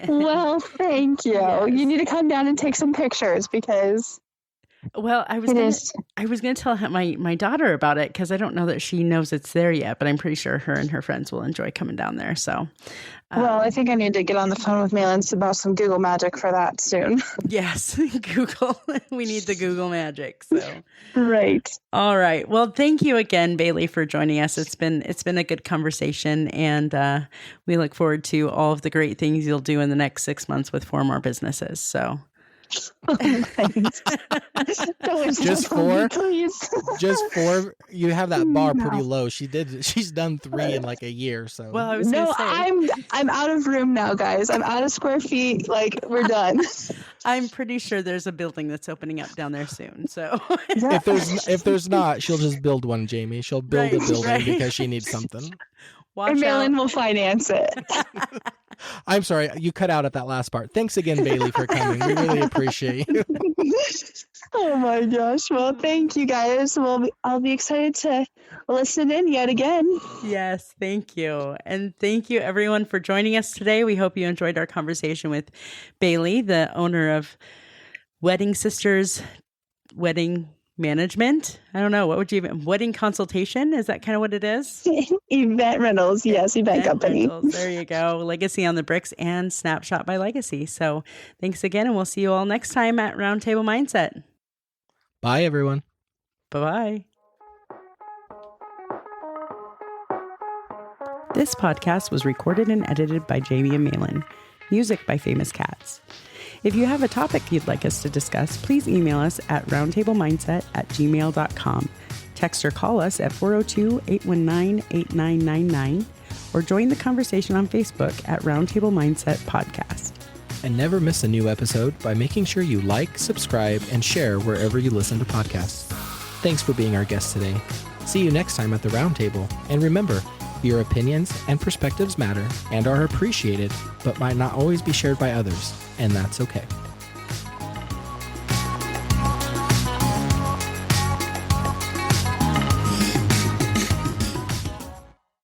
Well, thank you. Yes. You need to come down and take some pictures because. Well, I was going to tell my daughter about it because I don't know that she knows it's there yet, but I'm pretty sure her and her friends will enjoy coming down there. So, well, I think I need to get on the phone with Mahlon about some Google Magic for that soon. Yes, Google. We need the Google Magic. So, right. All right. Well, thank you again, Bailey, for joining us. It's been a good conversation, and we look forward to all of the great things you'll do in the next 6 months with 4 more businesses. So. Thanks. Don't Just insult me, 4? please. Just 4? You have that bar pretty No. low. She's done 3 in like a year. So Well, I was No, going to say, I'm out of room now, guys. I'm out of square feet. Like, we're done. I'm pretty sure there's a building that's opening up down there soon. So Yeah. if there's not, she'll just build one, Jamie. She'll build a Right, building right. because she needs something. And watch Mahlon out. will finance it. I'm sorry, you cut out at that last part. Thanks again, Bailey, for coming. We really appreciate you. Oh my gosh. Well, thank you guys. I'll be excited to listen in yet again. Yes, thank you. And thank you everyone for joining us today. We hope you enjoyed our conversation with Bailey, the owner of Wedding Sisters Wedding Management. I don't know, what would you even, wedding consultation? Is that kind of what it is? Event rentals. Yes, event company. Rentals. There you go. Legacy on the Bricks and Snapshot by Legacy. So thanks again, and we'll see you all next time at Roundtable Mindset. Bye, everyone. Bye-bye. This podcast was recorded and edited by Jamie and Mahlon. Music by Famous Cats. If you have a topic you'd like us to discuss, please email us at roundtablemindset@gmail.com. Text or call us at 402-819-8999 or join the conversation on Facebook at Roundtable Mindset Podcast. And never miss a new episode by making sure you like, subscribe, and share wherever you listen to podcasts. Thanks for being our guest today. See you next time at the Roundtable. And remember, your opinions and perspectives matter and are appreciated, but might not always be shared by others, and that's okay.